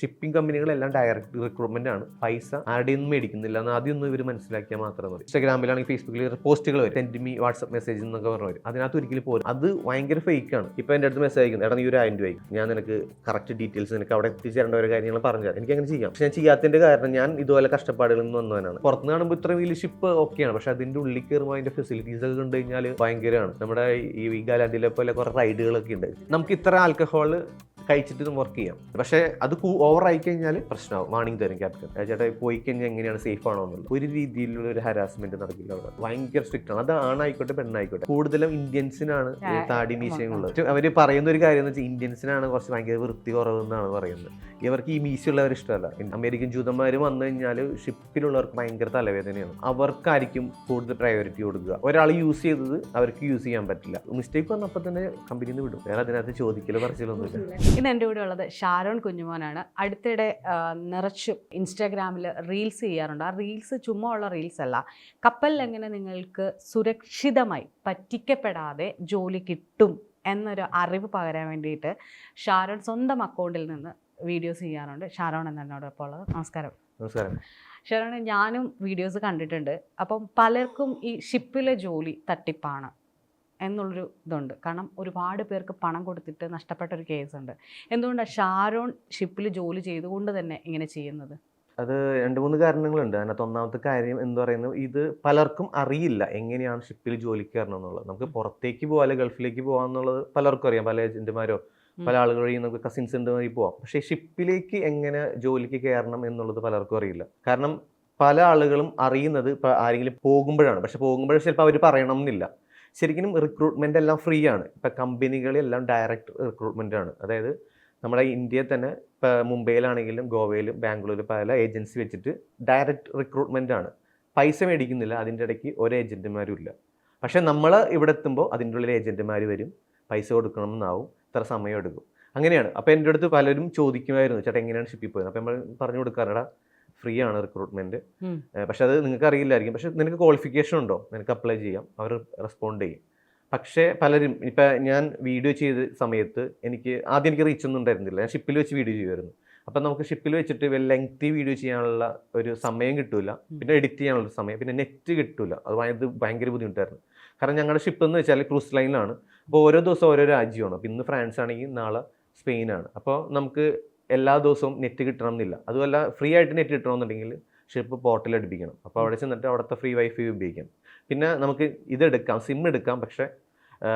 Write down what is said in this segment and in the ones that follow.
Shipping കമ്പനികളെല്ലാം direct recruitment ആണ്. പൈസ ആരുടെയും ഒന്നും മേടിക്കുന്നില്ല എന്ന് ആദ്യമൊന്നും ഇവർ മനസ്സിലാക്കിയാൽ മാത്രം മതി. ഇൻസ്റ്റാഗ്രാമിലാണെങ്കിൽ ഫേസ്ബുക്കിൽ പോസ്റ്റുകൾ വരും, സെൻഡ് മീ വാട്സ്ആപ്പ് മെസ്സേജ് എന്നൊക്കെ പറഞ്ഞു വരും. അതിനകത്ത് ഒരിക്കലും പോലും അത് ഭയങ്കര ഫേക്ക് ആണ്. ഇപ്പൊ എൻ്റെ അടുത്ത് മെസ്സേജ് അയക്കുന്നത്, എടാ നീ ഒരു 1000 രൂപ ഞാൻ നിനക്ക് കറക്റ്റ് ഡീറ്റെയിൽസ് നിനക്ക് അവിടെ എത്തിച്ചേരേണ്ട ഒരു കാര്യങ്ങൾ പറഞ്ഞു തരാം. എനിക്ക് അങ്ങനെ ചെയ്യാം. പക്ഷെ ഞാൻ ചെയ്യാത്തതിന്റെ കാരണം ഞാൻ ഇതുപോലെ കഷ്ടപ്പാടുകളിൽ നിന്ന് വന്നവനാണ്. പുറത്തുനിന്ന് കാണുമ്പോൾ ഇത്ര വലിയ ഷിപ്പ് ഓക്കെയാണ്, പക്ഷെ അതിന്റെ ഉള്ളിൽ കയറുമ്പോൾ അതിന്റെ ഫെസിലിറ്റീസ് ഒക്കെ കണ്ടു കഴിഞ്ഞാൽ ഭയങ്കരമാണ്. നമ്മുടെ ഈ വീഗാലാൻഡിലെ പോലെ കുറെ റൈഡുകളൊക്കെ ഉണ്ട്. നമുക്ക് ഇത്ര ആൽക്കഹോൾ കഴിച്ചിട്ട് വർക്ക് ചെയ്യാം, പക്ഷേ അത് ഓവർ ആയി കഴിഞ്ഞാൽ പ്രശ്നമാവും. വാണിംഗ് തരും ക്യാപ്റ്റൻ, ചേട്ടാ പോയി കഴിഞ്ഞാൽ എങ്ങനെയാണ് സേഫ് ആണോ എന്നുള്ളത്. ഒരു രീതിയിലുള്ള ഒരു ഹരാസ്മെന്റ് നടക്കില്ല അവിടെ. ഭയങ്കര സ്ട്രിക്റ്റ് ആണ്. അത് ആണായിക്കോട്ടെ പെണ്ണായിക്കോട്ടെ. കൂടുതലും ഇന്ത്യൻസിനാണ് താടി മീശയും ഉള്ളത്. അവര് പറയുന്ന ഒരു കാര്യം എന്ന് വെച്ചാൽ ഇന്ത്യൻസിനാണ് കുറച്ച് ഭയങ്കര വൃത്തി കുറവെന്നാണ് പറയുന്നത്. ഇവർക്ക് ഈ മീശയുള്ളവർ ഇഷ്ടമല്ല. അമേരിക്കൻ ജൂതന്മാർ വന്നു കഴിഞ്ഞാൽ ഷിപ്പിലുള്ളവർക്ക് ഭയങ്കര തലവേദനയാണ്. അവർക്കായിരിക്കും കൂടുതൽ പ്രയോറിറ്റി കൊടുക്കുക. ഒരാൾ യൂസ് ചെയ്തത് അവർക്ക് യൂസ് ചെയ്യാൻ പറ്റില്ല. മിസ്റ്റേക്ക് വന്നപ്പോൾ തന്നെ കമ്പനിയിൽ നിന്ന് വിടും. വേറെ അതിനകത്ത് ചോദിക്കലോ പറച്ചിലൊന്നുമില്ല. ഇന്ന് എൻ്റെ കൂടെ ഉള്ളത് ഷാരോൺ കുഞ്ഞുമോനാണ്. അടുത്തിടെ നിറച്ചും ഇൻസ്റ്റാഗ്രാമിൽ റീൽസ് ചെയ്യാറുണ്ട്. ആ റീൽസ് ചുമ്മാ ഉള്ള റീൽസ് അല്ല, കപ്പലിൽ എങ്ങനെ നിങ്ങൾക്ക് സുരക്ഷിതമായി പറ്റിക്കപ്പെടാതെ ജോലി കിട്ടും എന്നൊരു അറിവ് പകരാൻ വേണ്ടിയിട്ട് ഷാരോൺ സ്വന്തം അക്കൗണ്ടിൽ നിന്ന് വീഡിയോസ് ചെയ്യാറുണ്ട്. ഷാരോൺ എന്നോടൊപ്പം ഉള്ളത്. നമസ്കാരം. നമസ്കാരം. ഷാരോൺ, ഞാനും വീഡിയോസ് കണ്ടിട്ടുണ്ട്. അപ്പം പലർക്കും ഈ ഷിപ്പിലെ ജോലി തട്ടിപ്പാണ് എന്നുള്ളൊരു ഇതുണ്ട്. കാരണം ഒരുപാട് പേർക്ക് പണം കൊടുത്തിട്ട് നഷ്ടപ്പെട്ടൊരു കേസുണ്ട്. എന്തുകൊണ്ടാണ് ഷാരോൺ ഷിപ്പിൽ ജോലി ചെയ്തുകൊണ്ട് തന്നെ ഇങ്ങനെ ചെയ്യുന്നത്? അത് 2-3 കാരണങ്ങളുണ്ട്. അതിനകത്ത് ഒന്നാമത്തെ കാര്യം എന്ന് പറയുന്നത്, ഇത് പലർക്കും അറിയില്ല എങ്ങനെയാണ് ഷിപ്പിൽ ജോലിക്ക് കയറണം എന്നുള്ളത്. നമുക്ക് പുറത്തേക്ക് പോകാൻ, ഗൾഫിലേക്ക് പോകാമെന്നുള്ളത് പലർക്കും അറിയാം. പല ഏജന്റുമാരോ പല ആളുകൾ വഴി നമുക്ക് കസിൻസ് ഉണ്ട് വഴി പോവാം. പക്ഷേ ഷിപ്പിലേക്ക് എങ്ങനെ ജോലിക്ക് കയറണം എന്നുള്ളത് പലർക്കും അറിയില്ല. കാരണം പല ആളുകളും അറിയുന്നത് ഇപ്പം ആരെങ്കിലും പോകുമ്പോഴാണ്. പക്ഷെ പോകുമ്പോഴും ചിലപ്പോൾ അവർ പറയണം എന്നില്ല. ശരിക്കും റിക്രൂട്ട്മെന്റ് എല്ലാം ഫ്രീ ആണ്. ഇപ്പം കമ്പനികളെല്ലാം ഡയറക്റ്റ് റിക്രൂട്ട്മെന്റ് ആണ്. അതായത് നമ്മുടെ ഇന്ത്യയിൽ തന്നെ ഇപ്പോൾ മുംബൈയിലാണെങ്കിലും ഗോവയിലും ബാംഗ്ലൂരിലും പല ഏജൻസി വെച്ചിട്ട് ഡയറക്റ്റ് റിക്രൂട്ട്മെന്റ് ആണ്. പൈസ മേടിക്കുന്നില്ല. അതിൻ്റെ ഇടയ്ക്ക് ഒരു ഏജന്റുമാരും ഇല്ല. പക്ഷെ നമ്മൾ ഇവിടെ എത്തുമ്പോൾ അതിൻ്റെ ഉള്ളിൽ ഏജന്റുമാർ വരും, പൈസ കൊടുക്കണം എന്നാവും, ഇത്ര സമയം എടുക്കും. അങ്ങനെയാണ്. അപ്പോൾ എൻ്റെ അടുത്ത് പലരും ചോദിക്കുമായിരുന്നു, ചേട്ടാ എങ്ങനെയാണ് ഷിപ്പിൽ പോയത്? അപ്പം നമ്മൾ പറഞ്ഞു കൊടുക്കാറടാ ഫ്രീ ആണ് റിക്രൂട്ട്മെന്റ്, പക്ഷെ അത് നിങ്ങൾക്ക് അറിയില്ലായിരിക്കും. പക്ഷെ നിനക്ക് ക്വാളിഫിക്കേഷൻ ഉണ്ടോ, നിനക്ക് അപ്ലൈ ചെയ്യാം, അവർ റെസ്പോണ്ട് ചെയ്യും. പക്ഷേ പലരും ഇപ്പം ഞാൻ വീഡിയോ ചെയ്ത സമയത്ത് ആദ്യം എനിക്ക് റീച്ച് ഒന്നും ഉണ്ടായിരുന്നില്ല. ഞാൻ ഷിപ്പിൽ വെച്ച് വീഡിയോ ചെയ്യുമായിരുന്നു. അപ്പം നമുക്ക് ഷിപ്പിൽ വെച്ചിട്ട് ലെങ്തി വീഡിയോ ചെയ്യാനുള്ള ഒരു സമയം കിട്ടൂല, പിന്നെ എഡിറ്റ് ചെയ്യാനുള്ള സമയം, പിന്നെ നെറ്റ് കിട്ടൂല. അത് ഭയങ്കര ബുദ്ധിമുട്ടായിരുന്നു. കാരണം ഞങ്ങളുടെ ഷിപ്പ് എന്ന് വെച്ചാൽ ക്രൂസ് ലൈനിലാണ്. അപ്പോൾ ഓരോ ദിവസം ഓരോ രാജ്യമാണ്. അപ്പോൾ ഇന്ന് ഫ്രാൻസ് ആണെങ്കിൽ നാളെ സ്പെയിനാണ്. അപ്പോൾ നമുക്ക് എല്ലാ ദിവസവും നെറ്റ് കിട്ടണം എന്നില്ല. അതുമല്ല ഫ്രീ ആയിട്ട് നെറ്റ് കിട്ടണമെന്നുണ്ടെങ്കിൽ ഷിപ്പ് പോർട്ടിൽ അടുപ്പിക്കണം. അപ്പോൾ അവിടെ ചെന്നിട്ട് അവിടുത്തെ ഫ്രീ വൈഫൈ ഉപയോഗിക്കാം. പിന്നെ നമുക്ക് ഇതെടുക്കാം, സിം എടുക്കാം, പക്ഷേ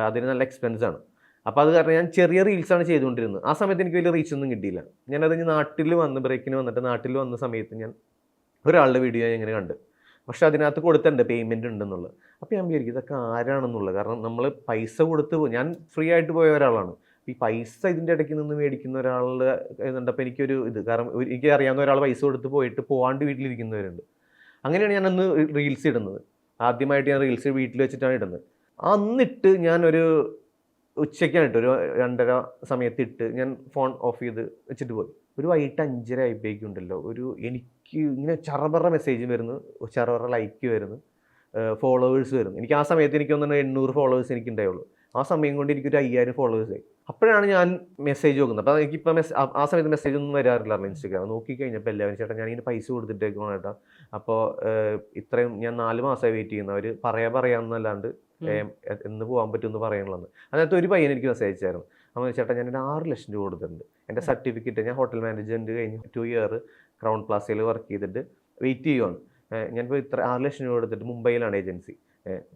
അതിന് നല്ല എക്സ്പെൻസ് ആണ്. അപ്പോൾ അത് കാരണം ഞാൻ ചെറിയ റീൽസാണ് ചെയ്തുകൊണ്ടിരുന്നത്. ആ സമയത്ത് എനിക്ക് വലിയ റീച്ചൊന്നും കിട്ടിയില്ല. ഞാനത് നാട്ടിൽ വന്ന് ബ്രേക്കിന് വന്നിട്ട് നാട്ടിൽ വന്ന സമയത്ത് ഞാൻ ഒരാളുടെ വീഡിയോ ഇങ്ങനെ കണ്ട്. പക്ഷെ അതിനകത്ത് കൊടുത്തിട്ടുണ്ട് പേയ്മെൻറ്റ് ഉണ്ടെന്നുള്ളത്. അപ്പോൾ ഞാൻ വിചാരിക്കും ഇതൊക്കെ ആരാണെന്നുള്ളത്. കാരണം നമ്മൾ പൈസ കൊടുത്ത് ഞാൻ ഫ്രീ ആയിട്ട് പോയ ഒരാളാണ്. ഈ പൈസ ഇതിൻ്റെ ഇടയ്ക്ക് നിന്ന് മേടിക്കുന്ന ഒരാളുടെ കണ്ടപ്പോൾ എനിക്കൊരു കാരണം എനിക്ക് അറിയാവുന്ന ഒരാൾ പൈസ കൊടുത്ത് പോവാണ്ട് വീട്ടിലിരിക്കുന്നവരുണ്ട്. അങ്ങനെയാണ് ഞാനന്ന് റീൽസ് ഇടുന്നത്. ആദ്യമായിട്ട് ഞാൻ റീൽസ് വീട്ടിൽ വെച്ചിട്ടാണ് ഇടുന്നത്. അന്നിട്ട് ഞാനൊരു ഉച്ചയ്ക്കാണ് ഇട്ട്, ഒരു 2:30 സമയത്ത് ഇട്ട് ഞാൻ ഫോൺ ഓഫ് ചെയ്ത് വെച്ചിട്ട് പോയി. ഒരു വൈകിട്ട് 5:30 ആയപ്പോഴേക്കുണ്ടല്ലോ എനിക്ക് ഇങ്ങനെ ചറപറ മെസ്സേജ് വരുന്നു, ചറപറ ലൈക്ക് വരുന്നു, ഫോളോവേഴ്സ് വരുന്നു. എനിക്ക് ആ സമയത്ത് എനിക്ക് 800 ഫോളോവേഴ്സ് എനിക്കുണ്ടായുള്ളൂ. ആ സമയം കൊണ്ട് എനിക്കൊരു 5000 ഫോളോവേഴ്സായി. അപ്പോഴാണ് ഞാൻ മെസ്സേജ് നോക്കുന്നത്. അപ്പോൾ എനിക്കിപ്പോൾ ആ സമയത്ത് മെസ്സേജ് ഒന്നും വരാറില്ലായിരുന്നു ഇൻസ്റ്റാഗ്രാം. നോക്കിക്കഴിഞ്ഞപ്പോൾ എല്ലാവരും ചേട്ടാ ഞാനിങ്ങനെ പൈസ കൊടുത്തിട്ടേക്കണം ചേട്ടാ, അപ്പോൾ ഇത്രയും ഞാൻ 4 മാസമായി വെയിറ്റ് ചെയ്യുന്നു, അവർ പറയാമെന്നല്ലാണ്ട് എന്ന് പോകാൻ പറ്റുമെന്ന് പറയണമെന്ന്. അതിനകത്ത് ഒരു പയ്യൻ എനിക്ക് മെസ്സേജ് അയച്ചായിരുന്നു. അപ്പോൾ ചേട്ടാ ഞാൻ 6 ലക്ഷം രൂപ കൊടുത്തിട്ടുണ്ട്. എൻ്റെ സർട്ടിഫിക്കറ്റ്, ഞാൻ ഹോട്ടൽ മാനേജ്മെൻറ്റ് കഴിഞ്ഞ് 2 ഇയർ ക്രൗൺ പ്ലാസയിൽ വർക്ക് ചെയ്തിട്ട് വെയിറ്റ് ചെയ്യുവാണ്. ഞാനിപ്പോൾ 6 ലക്ഷം രൂപ കൊടുത്തിട്ട് മുംബൈയിലാണ് ഏജൻസി.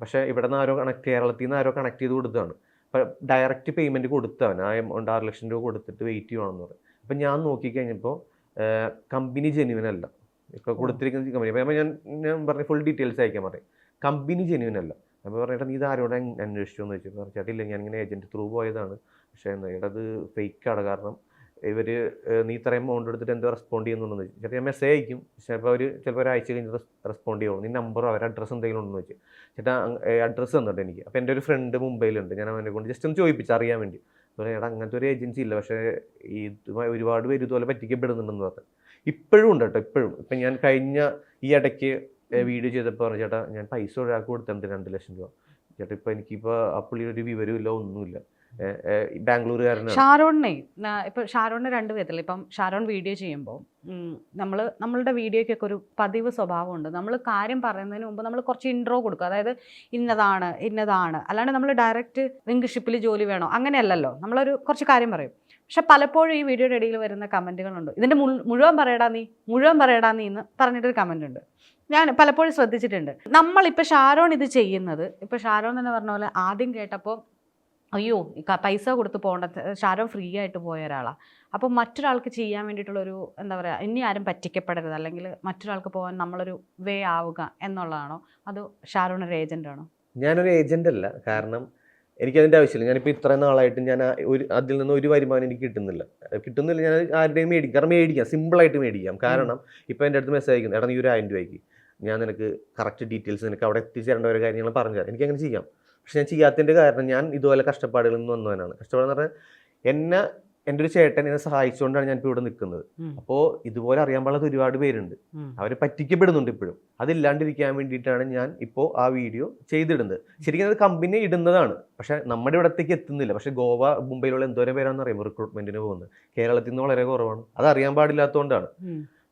പക്ഷേ ഇവിടെ നിന്ന് കേരളത്തിൽ നിന്ന് കണക്ട് ചെയ്ത് കൊടുത്തതാണ്. അപ്പം ഡയറക്റ്റ് പേയ്മെൻറ്റ് കൊടുത്തവൻ ആ എമൗണ്ട് 6 ലക്ഷം രൂപ കൊടുത്തിട്ട് വെയിറ്റ് ചെയ്യുവാണെന്ന് പറയും. അപ്പം ഞാൻ നോക്കിക്കഴിഞ്ഞപ്പോൾ കമ്പനി ജെന്യുവൻ അല്ല. ഇപ്പോൾ കൊടുത്തിരിക്കുന്ന കമ്പനി. അപ്പോൾ ഞാൻ പറഞ്ഞ ഫുൾ ഡീറ്റെയിൽസ് അയക്കാൻ പറയും. കമ്പനി ജെന്യുവൻ അല്ല. അപ്പോൾ പറഞ്ഞിട്ട് നീ ഇത് ആരോടെ അന്വേഷിച്ചു എന്ന് വെച്ചു. ചേട്ടില്ല ഞാനിങ്ങനെ ഏജൻറ്റ് ത്രൂ പോയതാണ്, പക്ഷേ അത് ഫേക്കാണ്. കാരണം ഇവർ നീ ഇത്രയും എമൗണ്ട് എടുത്തിട്ട് എന്തോ റെസ്പോണ്ട് ചെയ്യുന്നുണ്ടെന്ന് വെച്ചു. ചേട്ടാ ഞാൻ മെസ്സേജ് അയക്കും, ചിലപ്പോൾ ചിലപ്പോൾ ഒരാഴ്ച കഴിഞ്ഞ് റെസ്പോണ്ട് ചെയ്യുള്ളൂ. നീ നമ്പറോ അവരുടെ അഡ്രസ്സ് എന്തെങ്കിലും ഉണ്ടെന്ന് വെച്ചു. ചേട്ടാ അഡ്രസ്സ് തന്നിട്ട് എനിക്ക്. അപ്പോൾ എൻ്റെ ഒരു ഫ്രണ്ട് മുംബൈയിലുണ്ട്. ഞാൻ അവനെ കൊണ്ട് ജസ്റ്റ് ഒന്ന് ചോദിപ്പിച്ചു അറിയാൻ വേണ്ടി. അപ്പോൾ ചേട്ടാ അങ്ങനത്തെ ഒരു ഏജൻസി ഇല്ല, പക്ഷേ ഒരുപാട് പേര് ഇതുപോലെ പറ്റിക്കപ്പെടുന്നുണ്ടെന്ന് പറഞ്ഞു. ഇപ്പോഴും ഉണ്ട് കേട്ടോ, ഇപ്പോഴും. ഇപ്പം ഞാൻ കഴിഞ്ഞ ഈ ഇടയ്ക്ക് വീഡിയോ ചെയ്തപ്പോൾ പറഞ്ഞു ചേട്ടാ ഞാൻ പൈസ ഒരാൾക്ക് കൊടുത്തിട്ടുണ്ട് 2 ലക്ഷം രൂപ. ചേട്ടാ ഇപ്പോൾ എനിക്കിപ്പോൾ ആ പുള്ളി ഒരു വിവരവും ഇല്ല, ഒന്നുമില്ല. ബാംഗ്ലൂരുകാരനാണ്. ഷാരോണിനെ ഇപ്പൊ ഷാരോണിന് 2 വിധത്തില്ല. ഇപ്പം ഷാരോൺ വീഡിയോ ചെയ്യുമ്പോൾ നമ്മളുടെ വീഡിയോയ്ക്കൊക്കെ ഒരു പതിവ് സ്വഭാവമുണ്ട്. നമ്മൾ കാര്യം പറയുന്നതിന് മുമ്പ് നമ്മൾ കുറച്ച് ഇൻട്രോ കൊടുക്കും. അതായത് ഇന്നതാണ് അല്ലാണ്ട് നമ്മൾ ഡയറക്റ്റ് നിങ്ങൾക്ക് ഷിപ്പിൽ ജോലി വേണോ അങ്ങനെയല്ലല്ലോ. നമ്മളൊരു കുറച്ച് കാര്യം പറയും. പക്ഷെ പലപ്പോഴും ഈ വീഡിയോയുടെ ഇടയിൽ വരുന്ന കമൻറ്റുകളുണ്ട്, ഇതിൻ്റെ മുഴുവൻ പറയടാ നീ എന്ന് പറഞ്ഞിട്ടൊരു കമൻ്റ് ഉണ്ട്. ഞാൻ പലപ്പോഴും ശ്രദ്ധിച്ചിട്ടുണ്ട്. നമ്മളിപ്പോൾ ഷാരോൺ ഇത് ചെയ്യുന്നത്, ഇപ്പോൾ ഷാരോൺ എന്ന് പറഞ്ഞ പോലെ ആദ്യം കേട്ടപ്പോൾ അയ്യോ പൈസ കൊടുത്ത് പോകേണ്ട, ഷാരോൺ ഫ്രീ ആയിട്ട് പോയ ഒരാളാണ്. അപ്പോൾ മറ്റൊരാൾക്ക് ചെയ്യാൻ വേണ്ടിയിട്ടുള്ളൊരു എന്താ പറയുക, ഇനി ആരും പറ്റിക്കപ്പെടരുത്, അല്ലെങ്കിൽ മറ്റൊരാൾക്ക് പോകാൻ നമ്മളൊരു വേ ആവുക എന്നുള്ളതാണോ, അതോ ഷാരോൺ ഒരു ഏജൻ്റ് ആണോ? ഞാനൊരു ഏജൻ്റ് അല്ല. കാരണം എനിക്കതിൻ്റെ ആവശ്യമില്ല. ഞാനിപ്പോൾ ഇത്രയും നാളായിട്ട് ഞാൻ അതിൽ നിന്ന് ഒരു വരുമാനം എനിക്ക് കിട്ടുന്നില്ല. ഞാൻ ആരുടെയും മേടിക്കാം. കാരണം മേടിക്കാം, സിമ്പിളായിട്ട് മേടിക്കാം. കാരണം ഇപ്പോൾ എൻ്റെ അടുത്ത് മെസ്സേജ് അയക്കുന്നത്, എടാ നീ ഒരു 1000 രൂപയ്ക്ക് ഞാൻ നിനക്ക് കറക്റ്റ് ഡീറ്റെയിൽസ് നിനക്ക് അവിടെ എത്തിച്ചേരേണ്ട ഒരു കാര്യങ്ങൾ പറഞ്ഞു തരാം. എനിക്കങ്ങനെ ചെയ്യാം. പക്ഷെ ഞാൻ ചെയ്യാത്തതിൻ്റെ കാരണം ഞാൻ ഇതുപോലെ കഷ്ടപ്പാടുകളിൽ നിന്ന് വന്നവനാണ്. കഷ്ടപ്പാടെന്ന് പറഞ്ഞാൽ എൻ്റെ ഒരു ചേട്ടൻ എന്നെ സഹായിച്ചുകൊണ്ടാണ് ഞാൻ ഇപ്പോൾ ഇവിടെ നിൽക്കുന്നത്. അപ്പോൾ ഇതുപോലെ അറിയാൻ പാടാത്ത ഒരുപാട് പേരുണ്ട്, അവർ പറ്റിക്കപ്പെടുന്നുണ്ട് ഇപ്പോഴും. അതില്ലാണ്ടിരിക്കാൻ വേണ്ടിയിട്ടാണ് ഞാൻ ഇപ്പോൾ ആ വീഡിയോ ചെയ്തിടുന്നത്. ശരിക്കും അത് കമ്പനി ഇടുന്നതാണ്, പക്ഷെ നമ്മുടെ ഇവിടത്തേക്ക് എത്തുന്നില്ല. പക്ഷെ ഗോവ, മുംബൈയിലുള്ള എന്തോരം പേരാണെന്ന് അറിയാം റിക്രൂട്ട്മെന്റിന് പോകുന്നത്. കേരളത്തിൽ നിന്ന് വളരെ കുറവാണ്. അത് അറിയാൻ പാടില്ലാത്തതുകൊണ്ടാണ്.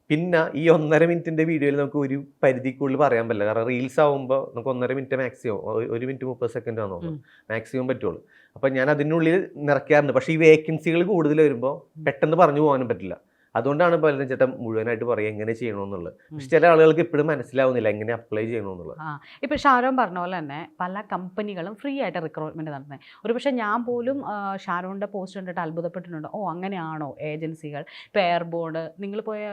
പിന്നെ ഈ 1.5 മിനിറ്റിന്റെ വീഡിയോയിൽ നമുക്ക് ഒരു പരിധിക്കുള്ളിൽ പറയാൻ പറ്റില്ല. കാരണം റീൽസ് ആകുമ്പോൾ നമുക്ക് 1.5 മിനിറ്റ് മാക്സിമം, 1 മിനിറ്റ് 30 സെക്കൻഡ് ആണെന്ന് തോന്നുന്നു മാക്സിമം പറ്റുള്ളൂ. അപ്പം ഞാൻ അതിനുള്ളിൽ നിറയ്ക്കാറുണ്ട്. പക്ഷേ ഈ വേക്കൻസികൾ കൂടുതൽ വരുമ്പോൾ പെട്ടെന്ന് പറഞ്ഞു പോകാനും പറ്റില്ല. അതുകൊണ്ടാണ് പലരും ചേട്ടൻ മുഴുവനായിട്ട് പറയുക എങ്ങനെ ചെയ്യണമെന്നുള്ളത്. പക്ഷെ ചില ആളുകൾക്ക് ഇപ്പോഴും മനസ്സിലാവുന്നില്ല എങ്ങനെ അപ്ലൈ ചെയ്യണമെന്നുള്ളത്. ഇപ്പം ഷാരോൺ പറഞ്ഞ പോലെ തന്നെ പല കമ്പനികളും ഫ്രീ ആയിട്ട് റിക്രൂട്ട്മെന്റ് നടത്തുന്നത്. ഒരു പക്ഷേ ഞാൻ പോലും ഷാരോണിന്റെ പോസ്റ്റ് കണ്ടിട്ട് അത്ഭുതപ്പെട്ടിട്ടുണ്ട്. ഓ അങ്ങനെയാണോ ഏജൻസികൾ, ഇപ്പോൾ എയർബോർഡ്, നിങ്ങൾ പോയ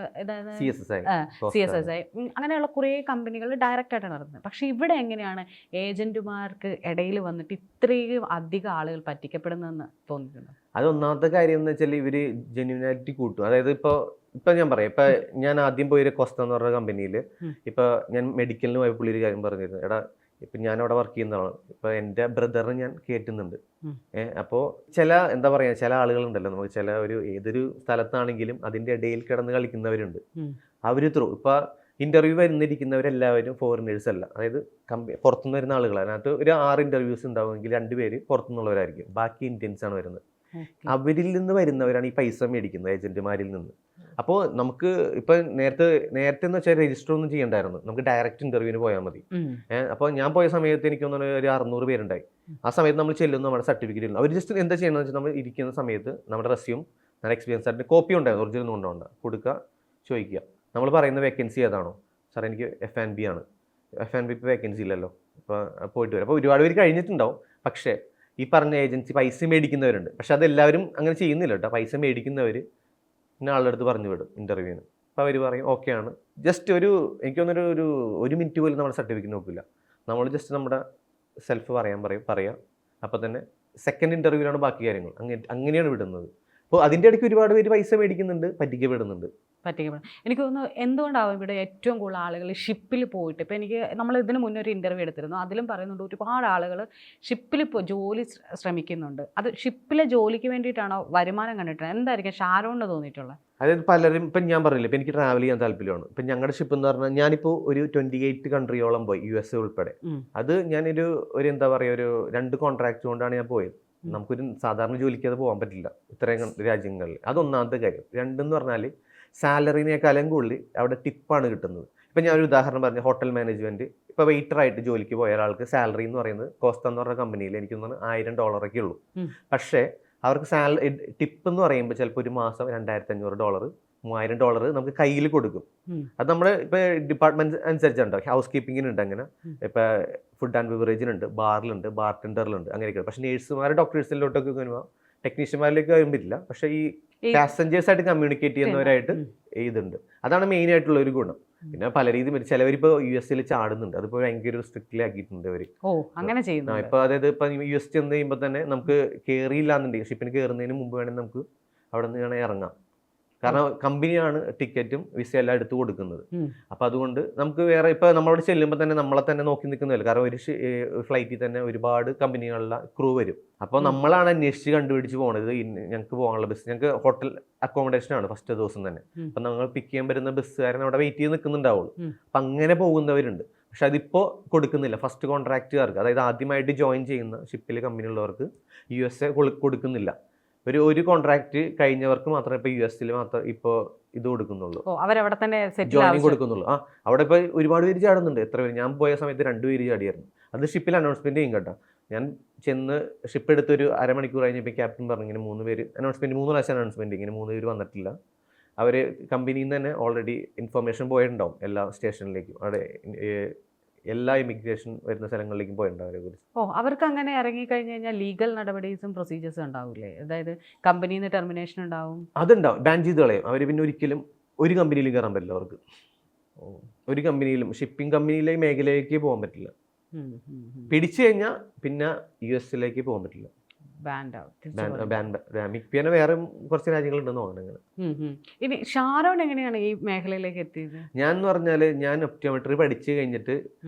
CSSI അങ്ങനെയുള്ള കുറേ കമ്പനികൾ ഡയറക്റ്റ് ആയിട്ടാണ് നടത്തുന്നത്. പക്ഷെ ഇവിടെ എങ്ങനെയാണ് ഏജന്റുമാർക്ക് ഇടയിൽ വന്നിട്ട് ഇത്രയും അധികം ആളുകൾ പറ്റിക്കപ്പെടുന്നതെന്ന് തോന്നിയിട്ടുണ്ട്? അത് ഒന്നാമത്തെ കാര്യം എന്ന് വെച്ചാൽ ഇവർ ജെന്യൂനാലിറ്റി കൂട്ടും. അതായത് ഇപ്പൊ ഞാൻ പറയാം, ഞാൻ ആദ്യം പോയൊരു കോസ്റ്റ എന്ന് പറഞ്ഞ കമ്പനിയിൽ ഞാൻ മെഡിക്കലിന് പോയ പുള്ളി ഒരു കാര്യം പറഞ്ഞിരുന്നു. എടാ ഞാൻ അവിടെ വർക്ക് ചെയ്യുന്നതാണ്, എൻ്റെ ബ്രദറിന് ഞാൻ കേട്ടുന്നുണ്ട്. അപ്പോൾ എന്താ പറയാ, ചില ആളുകളുണ്ടല്ലോ, നമുക്ക് ഏതൊരു സ്ഥലത്താണെങ്കിലും അതിൻ്റെ ഇടയിൽ കിടന്ന് കളിക്കുന്നവരുണ്ട്. അവർ ഇന്റർവ്യൂ വരുന്നിരിക്കുന്നവരെല്ലാവരും ഫോറിനേഴ്സ് അല്ല. അതായത് പുറത്തുനിന്ന് വരുന്ന ആളുകളാണ്. അതിനകത്ത് ഒരു 6 ഇന്റർവ്യൂസ് ഉണ്ടാവുമെങ്കിൽ 2 പേര് പുറത്തുനിന്നുള്ളവരായിരിക്കും, ബാക്കി ഇന്ത്യൻസ് ആണ് വരുന്നത്. അവരിൽ നിന്ന് വരുന്നവരാണ് ഈ പൈസ മേടിക്കുന്നത്, ഏജന്റുമാരിൽ നിന്ന്. അപ്പോൾ നമുക്ക് നേരത്തെ എന്ന് വെച്ചാൽ രജിസ്റ്റർ ഒന്നും ചെയ്യണ്ടായിരുന്നു, നമുക്ക് ഡയറക്റ്റ് ഇന്റർവ്യൂവിന് പോയാൽ മതി. അപ്പോൾ ഞാൻ പോയ സമയത്ത് എനിക്ക് തോന്നുന്നു ഒരു 600 പേരുണ്ടായി. ആ സമയത്ത് നമ്മൾ ചെല്ലുന്നു, നമ്മുടെ സർട്ടിഫിക്കറ്റ് ഇല്ല. അവർ ജസ്റ്റ് എന്താ ചെയ്യണമെന്ന് വെച്ചാൽ നമ്മൾ ഇരിക്കുന്ന സമയത്ത് നമ്മുടെ റെസ്യൂം, നമ്മുടെ എക്സ്പീരിയൻസ് ആയിട്ട് കോപ്പി ഉണ്ടായിരുന്നു, ഒറിജിനൽ കൊണ്ടുപോകണ്ട, കൊടുക്കുക, ചോദിക്കുക നമ്മൾ പറയുന്ന വേക്കൻസി ഏതാണോ, സാർ എനിക്ക് F&B ആണ്, F&B ഇപ്പോൾ വേക്കൻസി ഇല്ലല്ലോ, അപ്പോൾ പോയിട്ട് വരും. അപ്പോൾ ഒരുപാട് പേര് കഴിഞ്ഞിട്ടുണ്ടാവും. പക്ഷേ ഈ പറഞ്ഞ ഏജൻസി പൈസ മേടിക്കുന്നവരുണ്ട്. പക്ഷെ അതെല്ലാവരും അങ്ങനെ ചെയ്യുന്നില്ല കേട്ടോ. പൈസ മേടിക്കുന്നവർ പിന്നെ ആളുടെ അടുത്ത് പറഞ്ഞു വിടും ഇന്റർവ്യൂവിന്. അപ്പോൾ അവർ പറയും ഓക്കെ ആണ്. ജസ്റ്റ് എനിക്ക് തോന്നുന്നൊരു 1 മിനിറ്റ് പോലും നമ്മുടെ സർട്ടിഫിക്കറ്റ് നോക്കില്ല. നമ്മൾ ജസ്റ്റ് നമ്മുടെ സെൽഫ് പറയാം. അപ്പോൾ തന്നെ സെക്കൻഡ് ഇന്റർവ്യൂവിലാണ് ബാക്കി കാര്യങ്ങൾ. അങ്ങനെയാണ് വിടുന്നത്. അപ്പോൾ അതിൻ്റെ ഇടയ്ക്ക് ഒരുപാട് പേര് പൈസ മേടിക്കുന്നുണ്ട്, പറ്റിക്കപ്പെടുന്നുണ്ട്. എനിക്ക് തോന്നുന്നു എന്തുകൊണ്ടാവും ഇവിടെ ഏറ്റവും കൂടുതൽ ആളുകൾ ഷിപ്പിൽ പോയിട്ട്, ഇപ്പോൾ നമ്മൾ ഇതിന് മുന്നേ ഒരു ഇൻ്റർവ്യൂ എടുത്തിരുന്നു, അതിലും പറയുന്നുണ്ട് ഒരുപാട് ആളുകൾ ഷിപ്പിൽ ജോലി ശ്രമിക്കുന്നുണ്ട്. അത് ഷിപ്പിലെ ജോലിക്ക് വേണ്ടിയിട്ടാണോ, വരുമാനം കണ്ടിട്ടാണ്, എന്തായിരിക്കും ഷാരോണിന് തോന്നിയിട്ടുള്ളത്? അതായത് പലരും ഞാൻ പറഞ്ഞില്ല, ഇപ്പം എനിക്ക് ട്രാവൽ ചെയ്യാൻ താല്പര്യമാണ്. ഇപ്പം ഞങ്ങളുടെ ഷിപ്പ് എന്ന് പറഞ്ഞാൽ ഞാനിപ്പോൾ ഒരു 28 കൺട്രിയോളം പോയി, USA ഉൾപ്പെടെ. അത് ഞാനൊരു എന്താ പറയുക, ഒരു 2 കോൺട്രാക്ട് കൊണ്ടാണ് ഞാൻ പോയത്. നമുക്കൊരു സാധാരണ ജോലിക്ക് അത് പോകാൻ പറ്റില്ല ഇത്രയും രാജ്യങ്ങളിൽ. അതൊന്നാമത്തെ കാര്യം. 2 എന്ന് പറഞ്ഞാൽ സാലറിനേക്കാളും കൂടുതൽ അവിടെ ടിപ്പാണ് കിട്ടുന്നത്. ഇപ്പം ഞാനൊരു ഉദാഹരണം പറഞ്ഞു, ഹോട്ടൽ മാനേജ്മെൻറ്റ്, ഇപ്പോൾ വെയിറ്ററായിട്ട് ജോലിക്ക് പോയ ഒരാൾക്ക് സാലറി എന്ന് പറയുന്നത് കോസ്റ്റ എന്ന് പറഞ്ഞ കമ്പനിയിൽ എനിക്ക് തോന്നുന്നു $1000 ഉള്ളൂ. പക്ഷേ അവർക്ക് ടിപ്പ് എന്ന് പറയുമ്പോൾ ചിലപ്പോൾ ഒരു മാസം $2500, $3000 നമുക്ക് കയ്യിൽ കൊടുക്കും. അത് നമ്മുടെ ഇപ്പോൾ ഡിപ്പാർട്ട്മെന്റ് അനുസരിച്ചുണ്ടോ, ഹൗസ് കീപ്പിങ്ങിനുണ്ട്, അങ്ങനെ ഇപ്പോൾ ഫുഡ് ആൻഡ് ബിവറേജിനുണ്ട്, ബാറിലുണ്ട്, ബാർടെൻഡറിലുണ്ട്, അങ്ങനെയൊക്കെ. പക്ഷേ നേഴ്സുമാർ, ഡോക്ടേഴ്സിലോട്ടൊക്കെ വരുമ്പോൾ, ടെക്നീഷ്യന്മാരിലേക്ക് വരുമ്പോഴില്ല. പക്ഷേ ഈ പാസഞ്ചേഴ്സായിട്ട് കമ്മ്യൂണിക്കേറ്റ് ചെയ്യുന്നവരായിട്ട് ഇതുണ്ട്. അതാണ് മെയിൻ ആയിട്ടുള്ള ഒരു ഗുണം. പിന്നെ പല രീതിയിൽ ചിലവരിപ്പോൾ US ചാടുന്നുണ്ട്, അതിപ്പോൾ ഭയങ്കര സ്ട്രിക്റ്റ്ലി ആക്കിയിട്ടുണ്ട് അവർ. അങ്ങനെ ചെയ്യുന്നു. ഇപ്പോൾ അതായത് ഇപ്പം US ചെന്ന് കഴിയുമ്പോൾ തന്നെ നമുക്ക് കയറിയില്ലാന്നുണ്ടെങ്കിൽ, ഷിപ്പിന് കയറുന്നതിന് മുമ്പ് വേണമെങ്കിൽ നമുക്ക് അവിടെ നിന്ന് വേണമെങ്കിൽ ഇറങ്ങാം. കാരണം കമ്പനിയാണ് ടിക്കറ്റും വിസ എല്ലാം എടുത്തു കൊടുക്കുന്നത്. അപ്പം അതുകൊണ്ട് നമുക്ക് വേറെ ഇപ്പോൾ നമ്മളോട് ചെല്ലുമ്പോൾ തന്നെ നമ്മളെ തന്നെ നോക്കി നിൽക്കുന്നില്ല. കാരണം ഒരു ഫ്ലൈറ്റിൽ തന്നെ ഒരുപാട് കമ്പനികളിലെ ക്രൂ വരും. അപ്പോൾ നമ്മളാണ് അന്വേഷിച്ച് കണ്ടുപിടിച്ച് പോകണത്. ഞങ്ങൾക്ക് പോകാനുള്ള ബസ്, ഞങ്ങൾക്ക് ഹോട്ടൽ അക്കോമഡേഷൻ ആണ് ഫസ്റ്റ് ദിവസം തന്നെ. അപ്പം നമ്മൾ പിക്ക് ചെയ്യാൻ വരുന്ന ബസ്സുകാരൻ അവിടെ വെയിറ്റ് ചെയ്ത് നിൽക്കുന്നുണ്ടാവുള്ളൂ. അപ്പം അങ്ങനെ പോകുന്നവരുണ്ട്. പക്ഷെ അതിപ്പോൾ കൊടുക്കുന്നില്ല. ഫസ്റ്റ് കോൺട്രാക്റ്റുകാർക്ക്, അതായത് ആദ്യമായിട്ട് ജോയിൻ ചെയ്യുന്ന ഷിപ്പിൽ കമ്പനിയുള്ളവർക്ക് USA കൊടുക്കുന്നില്ല. ഒരു കോൺട്രാക്ട് കഴിഞ്ഞവർക്ക് മാത്രമേ ഇപ്പോൾ US മാത്രം ഇപ്പോൾ ഇത് കൊടുക്കുന്നുള്ളൂ, അവരവിടെ തന്നെ ജോയിനിങ് കൊടുക്കുന്നുള്ളൂ. അവിടെ ഇപ്പോൾ ഒരുപാട് പേര് ചാടുന്നുണ്ട്. എത്ര പേര്, ഞാൻ പോയ സമയത്ത് 2 പേര് ചാടിയായിരുന്നു. അത് ഷിപ്പിൽ അനൗൺസ്മെന്റ് ചെയ്യും കേട്ടോ. ഞാൻ ചെന്ന് ഷിപ്പ് എടുത്തൊരു അരമണിക്കൂർ കഴിഞ്ഞപ്പോൾ ക്യാപ്റ്റൻ പറഞ്ഞു ഇങ്ങനെ 3 പേര് അനൗൺസ്മെന്റ്, 3 പ്രാവശ്യം അനൗൺസ്മെന്റ്, ഇങ്ങനെ 3 പേര് വന്നിട്ടില്ല. അവർ കമ്പനിയിൽ നിന്ന് തന്നെ ഓൾറെഡി ഇൻഫർമേഷൻ പോയിട്ടുണ്ടാവും എല്ലാ സ്റ്റേഷനിലേക്കും, അവിടെ എല്ലാ ഇമിഗ്രേഷൻ വരുന്ന സ്ഥലങ്ങളിലേക്കും പോയിട്ടുണ്ടാവും അവരെ കുറിച്ച്. അവർക്ക് അങ്ങനെ ഇറങ്ങി കഴിഞ്ഞ് കഴിഞ്ഞാൽ ലീഗൽ നടപടീസും പ്രൊസീജിയേഴ്സും ഉണ്ടാവില്ലേ? അതായത് കമ്പനിയിൽ നിന്ന് ടെർമിനേഷൻ ഉണ്ടാവും. അതുണ്ടാവും, ബാൻ ചെയ്ത് കളയും അവർ. പിന്നെ ഒരിക്കലും ഒരു കമ്പനിയിലും കയറാൻ പറ്റില്ല അവർക്ക്. ഒരു കമ്പനിയിലും, ഷിപ്പിംഗ് കമ്പനിയിലെ മേഖലയിലേക്ക് പോകാൻ പറ്റില്ല. പിടിച്ചു കഴിഞ്ഞാൽ പിന്നെ US പോകാൻ പറ്റില്ല. പിന്നെ വേറെ കുറച്ച് രാജ്യങ്ങളുണ്ടെന്ന് തോന്നുന്നു. ഇനി ഷാരോൺ എങ്ങനെയാണ് ഈ മേഖലയിലേക്ക് എത്തിയത്? ഞാൻ എന്ന് പറഞ്ഞാൽ ഞാൻ ഒപ്റ്റോമെട്രി പഠിച്ചു കഴിഞ്ഞിട്ട്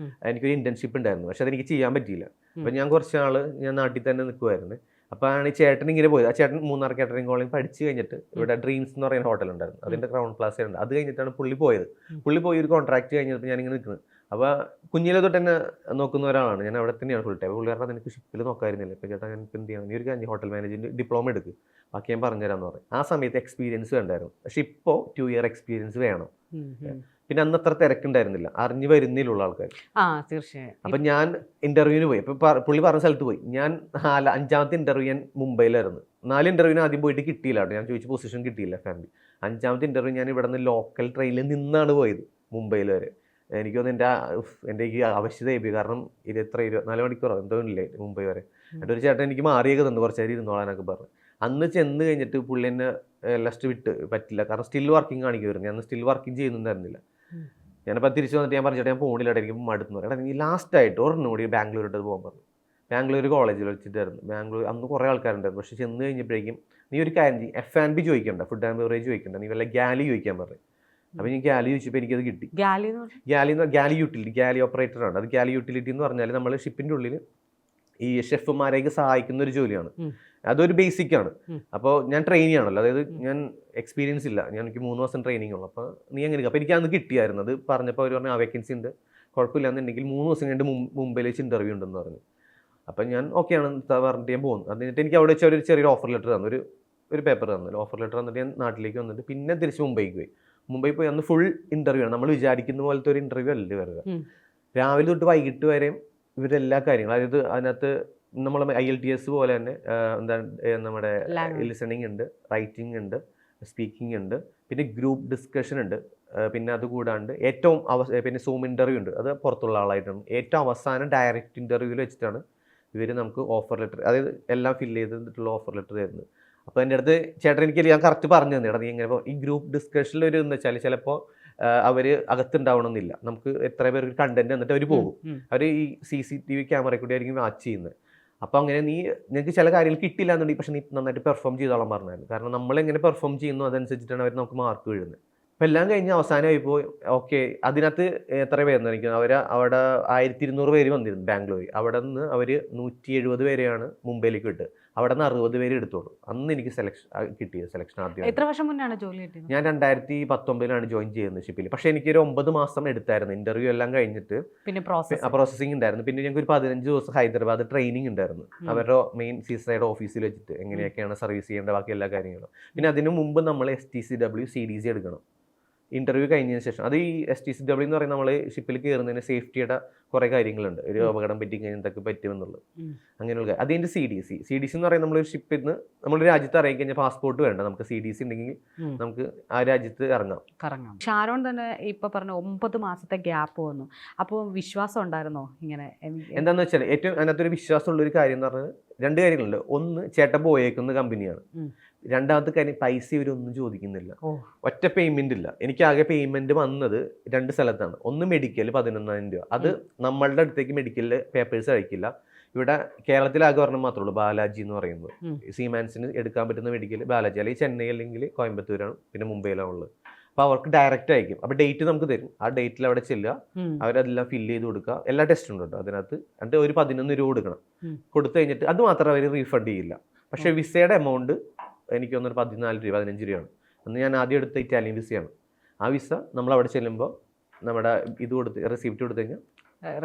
എനിക്കൊരു ഇന്റേൺഷിപ്പ് ഉണ്ടായിരുന്നു, പക്ഷെ അതെനിക്ക് ചെയ്യാൻ പറ്റിയില്ല. അപ്പം ഞാൻ കുറച്ച് നാൾ ഞാൻ നാട്ടിൽ തന്നെ നിൽക്കുമായിരുന്നു. അപ്പോഴാണ് ഈ ചേട്ടൻ ഇങ്ങനെ പോയത്. ആ ചേട്ടൻ മൂന്നാർ കാറ്ററിംഗ് കോളേജ് പഠിച്ചു കഴിഞ്ഞിട്ട് ഇവിടെ ഡ്രീംസ് എന്ന് പറയുന്ന ഹോട്ടൽ ഉണ്ടായിരുന്നു, അതിൻ്റെ ക്രൗൺ പ്ലാസ ഉണ്ട്. അത് കഴിഞ്ഞിട്ടാണ് പുള്ളി പോയത്. പുള്ളി പോയി ഒരു കോൺട്രാക്ട് കഴിഞ്ഞപ്പോൾ ഞാനിങ്ങനെ നിൽക്കുന്നത്. അപ്പോൾ കുഞ്ഞിലെ തൊട്ട് തന്നെ നോക്കുന്ന ഒരാളാണ്, ഞാൻ അവിടെ തന്നെയാണ് ഫുൾ ടൈം. പുള്ളി പറഞ്ഞാൽ എനിക്ക് ഷിപ്പിൽ നോക്കാമായിരുന്നില്ല. ഇപ്പോൾ ചേട്ടാ ഞാൻ ഇപ്പം എന്ത് ചെയ്യണം, നീ ഒരു കാര്യം ഹോട്ടൽ മാനേജ്മെൻറ്റ് ഡിപ്ലോമ എടുക്കുക, ബാക്കി ഞാൻ പറഞ്ഞുതരാമെന്ന് പറയും. ആ സമയത്ത് എക്സ്പീരിയൻസ് വേണ്ടായിരുന്നു, പക്ഷെ ഇപ്പോൾ 2 ഇയർ എക്സ്പീരിയൻസ് വേണം. പിന്നെ അന്ന് അത്ര തിരക്കുണ്ടായിരുന്നില്ല, അറിഞ്ഞു വരുന്നതിലുള്ള ആൾക്കാർ. തീർച്ചയായും. അപ്പം ഞാൻ ഇന്റർവ്യൂവിന് പോയി. അപ്പോൾ പുള്ളി പറഞ്ഞ സ്ഥലത്ത് പോയി. ഞാൻ 5ാമത്തെ ഇന്റർവ്യൂ ഞാൻ മുംബൈയിലായിരുന്നു. 4 ഇന്റർവ്യൂവിന് ആദ്യം പോയിട്ട് കിട്ടിയില്ല കേട്ടോ, ഞാൻ ചോദിച്ച പൊസിഷൻ കിട്ടിയില്ല ഫാമിലി. 5ാമത്തെ ഇന്റർവ്യൂ ഞാൻ ഇവിടെ നിന്ന് ലോക്കൽ ട്രെയിനിൽ നിന്നാണ് പോയത് മുംബൈയിൽ വരെ. എനിക്ക് തോന്നുന്നു എൻ്റെ ഈ ആവശ്യതയായി പോയി, കാരണം 24 മണിക്കൂറോ എന്തോ ഇല്ലേ മുംബൈ വരെ. എന്നിട്ട് ഒരു ചേട്ടൻ എനിക്ക് മാറിയൊക്കെ തന്നു, കുറച്ച് നേരം ഇരുന്നോളാനൊക്കെ പറഞ്ഞു. അന്ന് ചെന്ന് കഴിഞ്ഞിട്ട് പുള്ളി എന്നെ ലാസ്റ്റ് വിട്ട് പറ്റില്ല, കാരണം സ്റ്റിൽ വർക്കിംഗ് കാണിക്കുമായിരുന്നു. ഞാൻ സ്റ്റിൽ വർക്കിംഗ് ചെയ്യുന്നുണ്ടായിരുന്നില്ല. ഞാനപ്പോൾ തിരിച്ചു വന്നിട്ട് ഞാൻ പറഞ്ഞിട്ട് ഞാൻ ഫോണിൽ എനിക്ക് മടുത്തു പറയാം. എനിക്ക് ലാസ്റ്റായിട്ട് ഒരെണ്ണം കൂടി ബാംഗ്ലൂരിട്ട് പോകാൻ പറഞ്ഞു. ബാംഗ്ലൂർ കോളേജിൽ വെച്ചിട്ടായിരുന്നു. ബാംഗ്ലൂർ അന്ന് കുറേ ആൾക്കാരുണ്ടായിരുന്നു. പക്ഷേ ചെന്ന് കഴിഞ്ഞപ്പോഴേക്കും നീ ഒരു കാര്യം ചെയ്യും, F&B ചോദിക്കണ്ട, ഫുഡ് ആൻഡ് ബെവറേജ് ചോദിക്കണ്ട, നീ വല്ല ഗാലി ചോദിക്കാൻ പറഞ്ഞു. അപ്പോൾ ഞാൻ ഗാലി ചോദിച്ചപ്പോൾ എനിക്കത് കിട്ടി. ഗാലി യൂട്ടിലിറ്റി, ഗാലി ഓപ്പറേറ്ററാണ്. അത് ഗാലി യൂട്ടിലിറ്റി എന്ന് പറഞ്ഞാൽ നമ്മൾ ഷിപ്പിൻ്റെ ഉള്ളിൽ ഈ ഷെഫുമാരെയൊക്കെ സഹായിക്കുന്ന ഒരു ജോലിയാണ്. അതൊരു ബേസിക് ആണ്. അപ്പോൾ ഞാൻ ട്രെയിനി ആണല്ലോ, അതായത് ഞാൻ എക്സ്പീരിയൻസ് ഇല്ല, എനിക്ക് 3 ദിവസം ട്രെയിനിങ് ഉള്ളൂ. അപ്പോൾ നീ എങ്ങനെ, അപ്പോൾ എനിക്ക് അന്ന് കിട്ടിയായിരുന്നു. അത് പറഞ്ഞപ്പോൾ അവർ പറഞ്ഞു വേക്കൻസി ഉണ്ട്, കുഴപ്പമില്ല എന്നുണ്ടെങ്കിൽ 3 ദിവസം കഴിഞ്ഞിട്ട് മുംബൈയിൽ വെച്ച് ഇൻ്റർവ്യൂ ഉണ്ടെന്ന് പറഞ്ഞു. അപ്പം ഞാൻ ഓക്കെ ആണ് പറഞ്ഞിട്ട് ഞാൻ പോകുന്നു. എന്നിട്ട് എനിക്ക് അവിടെ വെച്ച് ഒരു ചെറിയൊരു ഓഫർ ലെറ്റർ തന്നു, ഒരു പേപ്പർ തന്നു. ഓഫർ ലെറ്റർ തന്നിട്ട് ഞാൻ നാട്ടിലേക്ക് വന്നിട്ട് പിന്നെ തിരിച്ച് മുംബൈക്ക് പോയി. മുംബൈ പോയി അന്ന് ഫുൾ ഇൻ്റർവ്യൂ ആണ്. നമ്മൾ വിചാരിക്കുന്ന പോലത്തെ ഒരു ഇൻ്റർവ്യൂ അല്ലേ വരിക. രാവിലെ തൊട്ട് വൈകിട്ട് വരെയും ഇവരെല്ലാ കാര്യങ്ങളും, അതായത് അതിനകത്ത് നമ്മൾ IELTS പോലെ തന്നെ എന്താണ് നമ്മുടെ ലിസണിങ് ഉണ്ട്, റൈറ്റിംഗ് ഉണ്ട്, സ്പീക്കിംഗ് ഉണ്ട്, പിന്നെ ഗ്രൂപ്പ് ഡിസ്കഷൻ ഉണ്ട്. പിന്നെ അതുകൂടാണ്ട് പിന്നെ സൂം ഇൻ്റർവ്യൂ ഉണ്ട്, അത് പുറത്തുള്ള ആളായിട്ടാണ്. ഏറ്റവും അവസാനം ഡയറക്റ്റ് ഇൻ്റർവ്യൂവിൽ വെച്ചിട്ടാണ് ഇവർ നമുക്ക് ഓഫർ ലെറ്റർ, അതായത് എല്ലാം ഫില്ല് ചെയ്തിട്ടുള്ള ഓഫർ ലെറ്റർ തരുന്നത്. അപ്പോൾ എൻ്റെ അടുത്ത് ചേട്ടൻ എനിക്ക് ഞാൻ കറക്റ്റ് പറഞ്ഞു തന്നെ, നീ എങ്ങനെ ഈ ഗ്രൂപ്പ് ഡിസ്കഷനിൽ ഒരു എന്ന് വെച്ചാൽ ചിലപ്പോൾ അവർ അകത്തുണ്ടാവണമെന്നില്ല, നമുക്ക് എത്ര പേർ കണ്ടന്റ് എന്നിട്ട് അവർ പോകും. അവർ ഈ CCTV ക്യാമറ കൂടി ആയിരിക്കും വാച്ച് ചെയ്യുന്നത്. അപ്പോൾ അങ്ങനെ നിങ്ങൾക്ക് ചില കാര്യങ്ങൾ കിട്ടില്ല എന്നുണ്ടെങ്കിൽ പക്ഷേ നീ നന്നായിട്ട് പെർഫോം ചെയ്തോളാൻ പറഞ്ഞായിരുന്നു. കാരണം നമ്മളെങ്ങനെ പെർഫോം ചെയ്യുന്നു അതനുസരിച്ചിട്ടാണ് അവർ നമുക്ക് മാർക്ക് വീഴുന്നത്. അപ്പോൾ എല്ലാം കഴിഞ്ഞ് അവസാനമായിപ്പോൾ ഓക്കെ, അതിനകത്ത് എത്ര പേരെന്ന് എനിക്ക് അവിടെ 1200 പേര് വന്നിരുന്നു ബാംഗ്ലൂർ. അവിടെ നിന്ന് അവർ 170 പേരെയാണ് മുംബൈയിലേക്ക് വിട്ട്. അവിടെ നിന്ന് 60 പേര് എടുത്തോളൂ. അന്ന് എനിക്ക് കിട്ടിയത് സെലക്ഷൻ ആദ്യം. എത്ര വർഷം മുന്നാണ് ജോലി കിട്ടിയത്? ഞാൻ 2019 ജോയിൻ ചെയ്യുന്നത് ഷിപ്പിൽ. പക്ഷേ എനിക്കൊരു 9 മാസം എടുത്തായിരുന്നു ഇന്റർവ്യൂ എല്ലാം കഴിഞ്ഞിട്ട്. പിന്നെ പ്രോസസ്സിംഗ് ഉണ്ടായിരുന്നു. പിന്നെ ഞങ്ങൾക്ക് ഒരു 15 ദിവസം ഹൈദരാബാദ് ട്രെയിനിങ് ഉണ്ടായിരുന്നു, അവരുടെ മെയിൻ സീസൈഡ് ഓഫീസിൽ വെച്ചിട്ട് എങ്ങനെയൊക്കെയാണ് സർവീസ് ചെയ്യേണ്ട ബാക്കി എല്ലാ കാര്യങ്ങളും. പിന്നെ അതിനു മുമ്പ് നമ്മൾ STCW CDC എടുക്കണം ഇന്റർവ്യൂ കഴിഞ്ഞതിന് ശേഷം. അത് ഈ STCW എന്ന് പറയുന്നത് നമ്മൾ ഷിപ്പിൽ കയറുന്നതിന് സേഫ്റ്റിയുടെ കുറേ കാര്യങ്ങളുണ്ട്, ഒരു അപകടം പറ്റി കഴിഞ്ഞാൽ എന്തൊക്കെ പറ്റുമെന്നുള്ളത്, അങ്ങനെയുള്ള. അതിൻ്റെ CDC എന്ന് പറയുന്നത് നമ്മളൊരു ഷിപ്പിൽ നിന്ന് നമ്മുടെ രാജ്യത്ത് ഇറങ്ങി കഴിഞ്ഞാൽ പാസ്പോർട്ട് വേണ്ട, നമുക്ക് CDC ഉണ്ടെങ്കിൽ നമുക്ക് ആ രാജ്യത്ത് കറങ്ങാം. ഷാരോൺ തന്നെ ഇപ്പൊ പറഞ്ഞ 9 മാസത്തെ ഗ്യാപ്പ് വന്നു. അപ്പോൾ വിശ്വാസം ഉണ്ടായിരുന്നോ ഇങ്ങനെ? എന്താന്ന് വെച്ചാൽ ഏറ്റവും അതിനകത്തൊരു വിശ്വാസമുള്ള ഒരു കാര്യം എന്ന് പറഞ്ഞാൽ 2 കാര്യങ്ങളുണ്ട്. ഒന്ന്, ചേട്ടൻ പോയേക്കുന്ന കമ്പനിയാണ്. രണ്ടാമത്തെ കാര്യം, പൈസ ഇവരൊന്നും ചോദിക്കുന്നില്ല, ഒറ്റ പേയ്മെന്റ് ഇല്ല. എനിക്ക് ആകെ പേയ്മെന്റ് വന്നത് 2 സ്ഥലത്താണ്. ഒന്ന് മെഡിക്കൽ 11,000 രൂപ, അത് നമ്മളുടെ അടുത്തേക്ക് മെഡിക്കലിൽ പേപ്പേഴ്സ് അയക്കില്ല. ഇവിടെ കേരളത്തിലാകെ ഒരെണ്ണം മാത്രമേ ഉള്ളൂ, ബാലാജി എന്ന് പറയുന്നത്. സീമാൻസിന് എടുക്കാൻ പറ്റുന്ന മെഡിക്കൽ ബാലാജി, അല്ലെങ്കിൽ ചെന്നൈ അല്ലെങ്കിൽ കോയമ്പത്തൂരാണ്, പിന്നെ മുംബൈയിലാണ് ഉള്ളത്. അപ്പോൾ അവർക്ക് ഡയറക്റ്റ് അയക്കും. അപ്പോൾ ഡേറ്റ് നമുക്ക് തരും, ആ ഡേറ്റിൽ അവിടെ ചെല്ലുക, അവരതെല്ലാം ഫില്ല് ചെയ്ത് കൊടുക്കുക, എല്ലാ ടെസ്റ്റും ഉണ്ട് കേട്ടോ അതിനകത്ത്. എന്നിട്ട് ഒരു 11 രൂപ കൊടുക്കണം. കൊടുത്തു കഴിഞ്ഞിട്ട് അത് മാത്രം അവർ റീഫണ്ട് ചെയ്യില്ല. പക്ഷേ വിസയുടെ എമൗണ്ട് എനിക്ക് തോന്നുന്നു 14 രൂപ 15 രൂപയാണ്. അന്ന് ഞാൻ ആദ്യം എടുത്ത ഇറ്റാലിയൻ വിസയാണ്. ആ വിസ നമ്മൾ അവിടെ ചെല്ലുമ്പോൾ നമ്മുടെ ഇത് കൊടുത്ത് റെസിപ്റ്റ് കൊടുത്തു കഴിഞ്ഞാൽ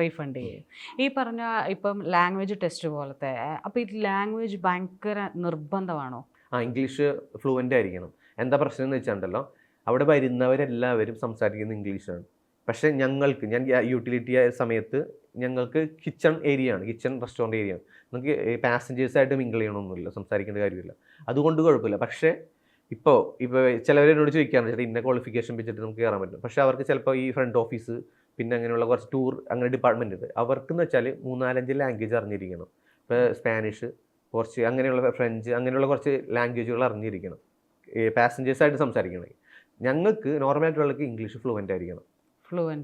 റീഫണ്ട് ചെയ്യും. ഈ പറഞ്ഞ ഇപ്പം ലാംഗ്വേജ് ടെസ്റ്റ് പോലത്തെ, അപ്പോൾ ഈ ലാംഗ്വേജ് ഭയങ്കര നിർബന്ധമാണോ? ഇംഗ്ലീഷ് ഫ്ലുവൻ്റ് ആയിരിക്കണം. എന്താ പ്രശ്നം എന്ന് വെച്ചാണ്ടല്ലോ, അവിടെ വരുന്നവരെല്ലാവരും സംസാരിക്കുന്നത് ഇംഗ്ലീഷാണ്. പക്ഷേ ഞാൻ യൂട്ടിലിറ്റി ആയ സമയത്ത് ഞങ്ങൾക്ക് കിച്ചൺ റെസ്റ്റോറൻറ്റ് ഏരിയ ആണ്. നമുക്ക് പാസഞ്ചേഴ്സായിട്ട് മിങ്കിൾ ചെയ്യണമൊന്നുമില്ല, സംസാരിക്കേണ്ട കാര്യമില്ല. അതുകൊണ്ട് കുഴപ്പമില്ല. പക്ഷേ ഇപ്പോൾ ചിലവരെന്നോട് ചോദിക്കാറുണ്ട്, ചേട്ടാ ഇന്ന ക്വാളിഫിക്കേഷൻ വെച്ചിട്ട് നമുക്ക് കയറാൻ പറ്റും. പക്ഷേ അവർക്ക് ചിലപ്പോൾ ഈ ഫ്രണ്ട് ഓഫീസ്, പിന്നെ അങ്ങനെയുള്ള കുറച്ച് ടൂർ അങ്ങനെ ഡിപ്പാർട്ട്മെൻറ്റ് ഉണ്ട്. അവർക്കെന്ന് വെച്ചാൽ 3-4 ലാംഗ്വേജ് അറിഞ്ഞിരിക്കണം. ഇപ്പോൾ സ്പാനിഷ്, കുറച്ച് അങ്ങനെയുള്ള ഫ്രഞ്ച്, അങ്ങനെയുള്ള കുറച്ച് ലാംഗ്വേജുകൾ അറിഞ്ഞിരിക്കണം പാസഞ്ചേഴ്സായിട്ട് സംസാരിക്കണമെങ്കിൽ. ഞങ്ങൾക്ക് നോർമലായിട്ടുള്ളവർക്ക് ഇംഗ്ലീഷ് ഫ്ലുവൻ്റ്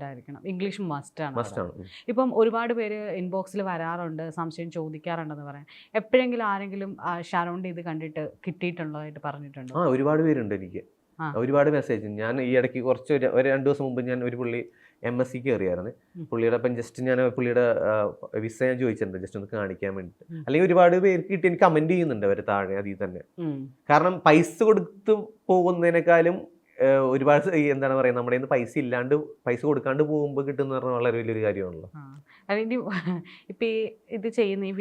ആയിരിക്കണം. ഇംഗ്ലീഷ് മസ്റ്റാണ്. മസ്റ്റാണ്. ഇപ്പം ഒരുപാട് പേര് ഇൻബോക്സിൽ വരാറുണ്ട്, സംശയം ചോദിക്കാറുണ്ടെന്ന് പറയാം. എപ്പോഴെങ്കിലും ആരെങ്കിലും ഷാരോണിൻ്റെ ഇത് കണ്ടിട്ട് കിട്ടിയിട്ടുള്ളതായിട്ട് പറഞ്ഞിട്ടുണ്ടോ? ഒരുപാട് പേരുണ്ട് എനിക്ക്. ഒരുപാട് മെസ്സേജ്. ഞാൻ ഈ ഇടയ്ക്ക് ഒരു 2 ദിവസം മുമ്പ് ഞാൻ ഒരു പുള്ളി MSc കയറിയായിരുന്നു. പുള്ളിയുടെ അപ്പം ജസ്റ്റ് ഞാൻ പുള്ളിയുടെ വിസ ഞാൻ ചോദിച്ചിട്ടുണ്ട്, ജസ്റ്റ് ഒന്ന് കാണിക്കാൻ വേണ്ടിയിട്ട്. അല്ലെങ്കിൽ ഒരുപാട് പേർക്ക് കിട്ടി എനിക്ക് കമൻറ്റ് ചെയ്യുന്നുണ്ട് അവർ താഴെ അതിൽ തന്നെ. കാരണം പൈസ കൊടുത്ത് പോകുന്നതിനേക്കാളും ഒരുപാട് എന്താണ് പറയുക, നമ്മുടെ കയ്യിൽ നിന്ന് പൈസ കൊടുക്കാണ്ട് പോകുമ്പോൾ കിട്ടുന്ന പറഞ്ഞാൽ വളരെ വലിയൊരു കാര്യമാണല്ലോ. അതിന് ഇപ്പം ഇത് ചെയ്യുന്ന ഈ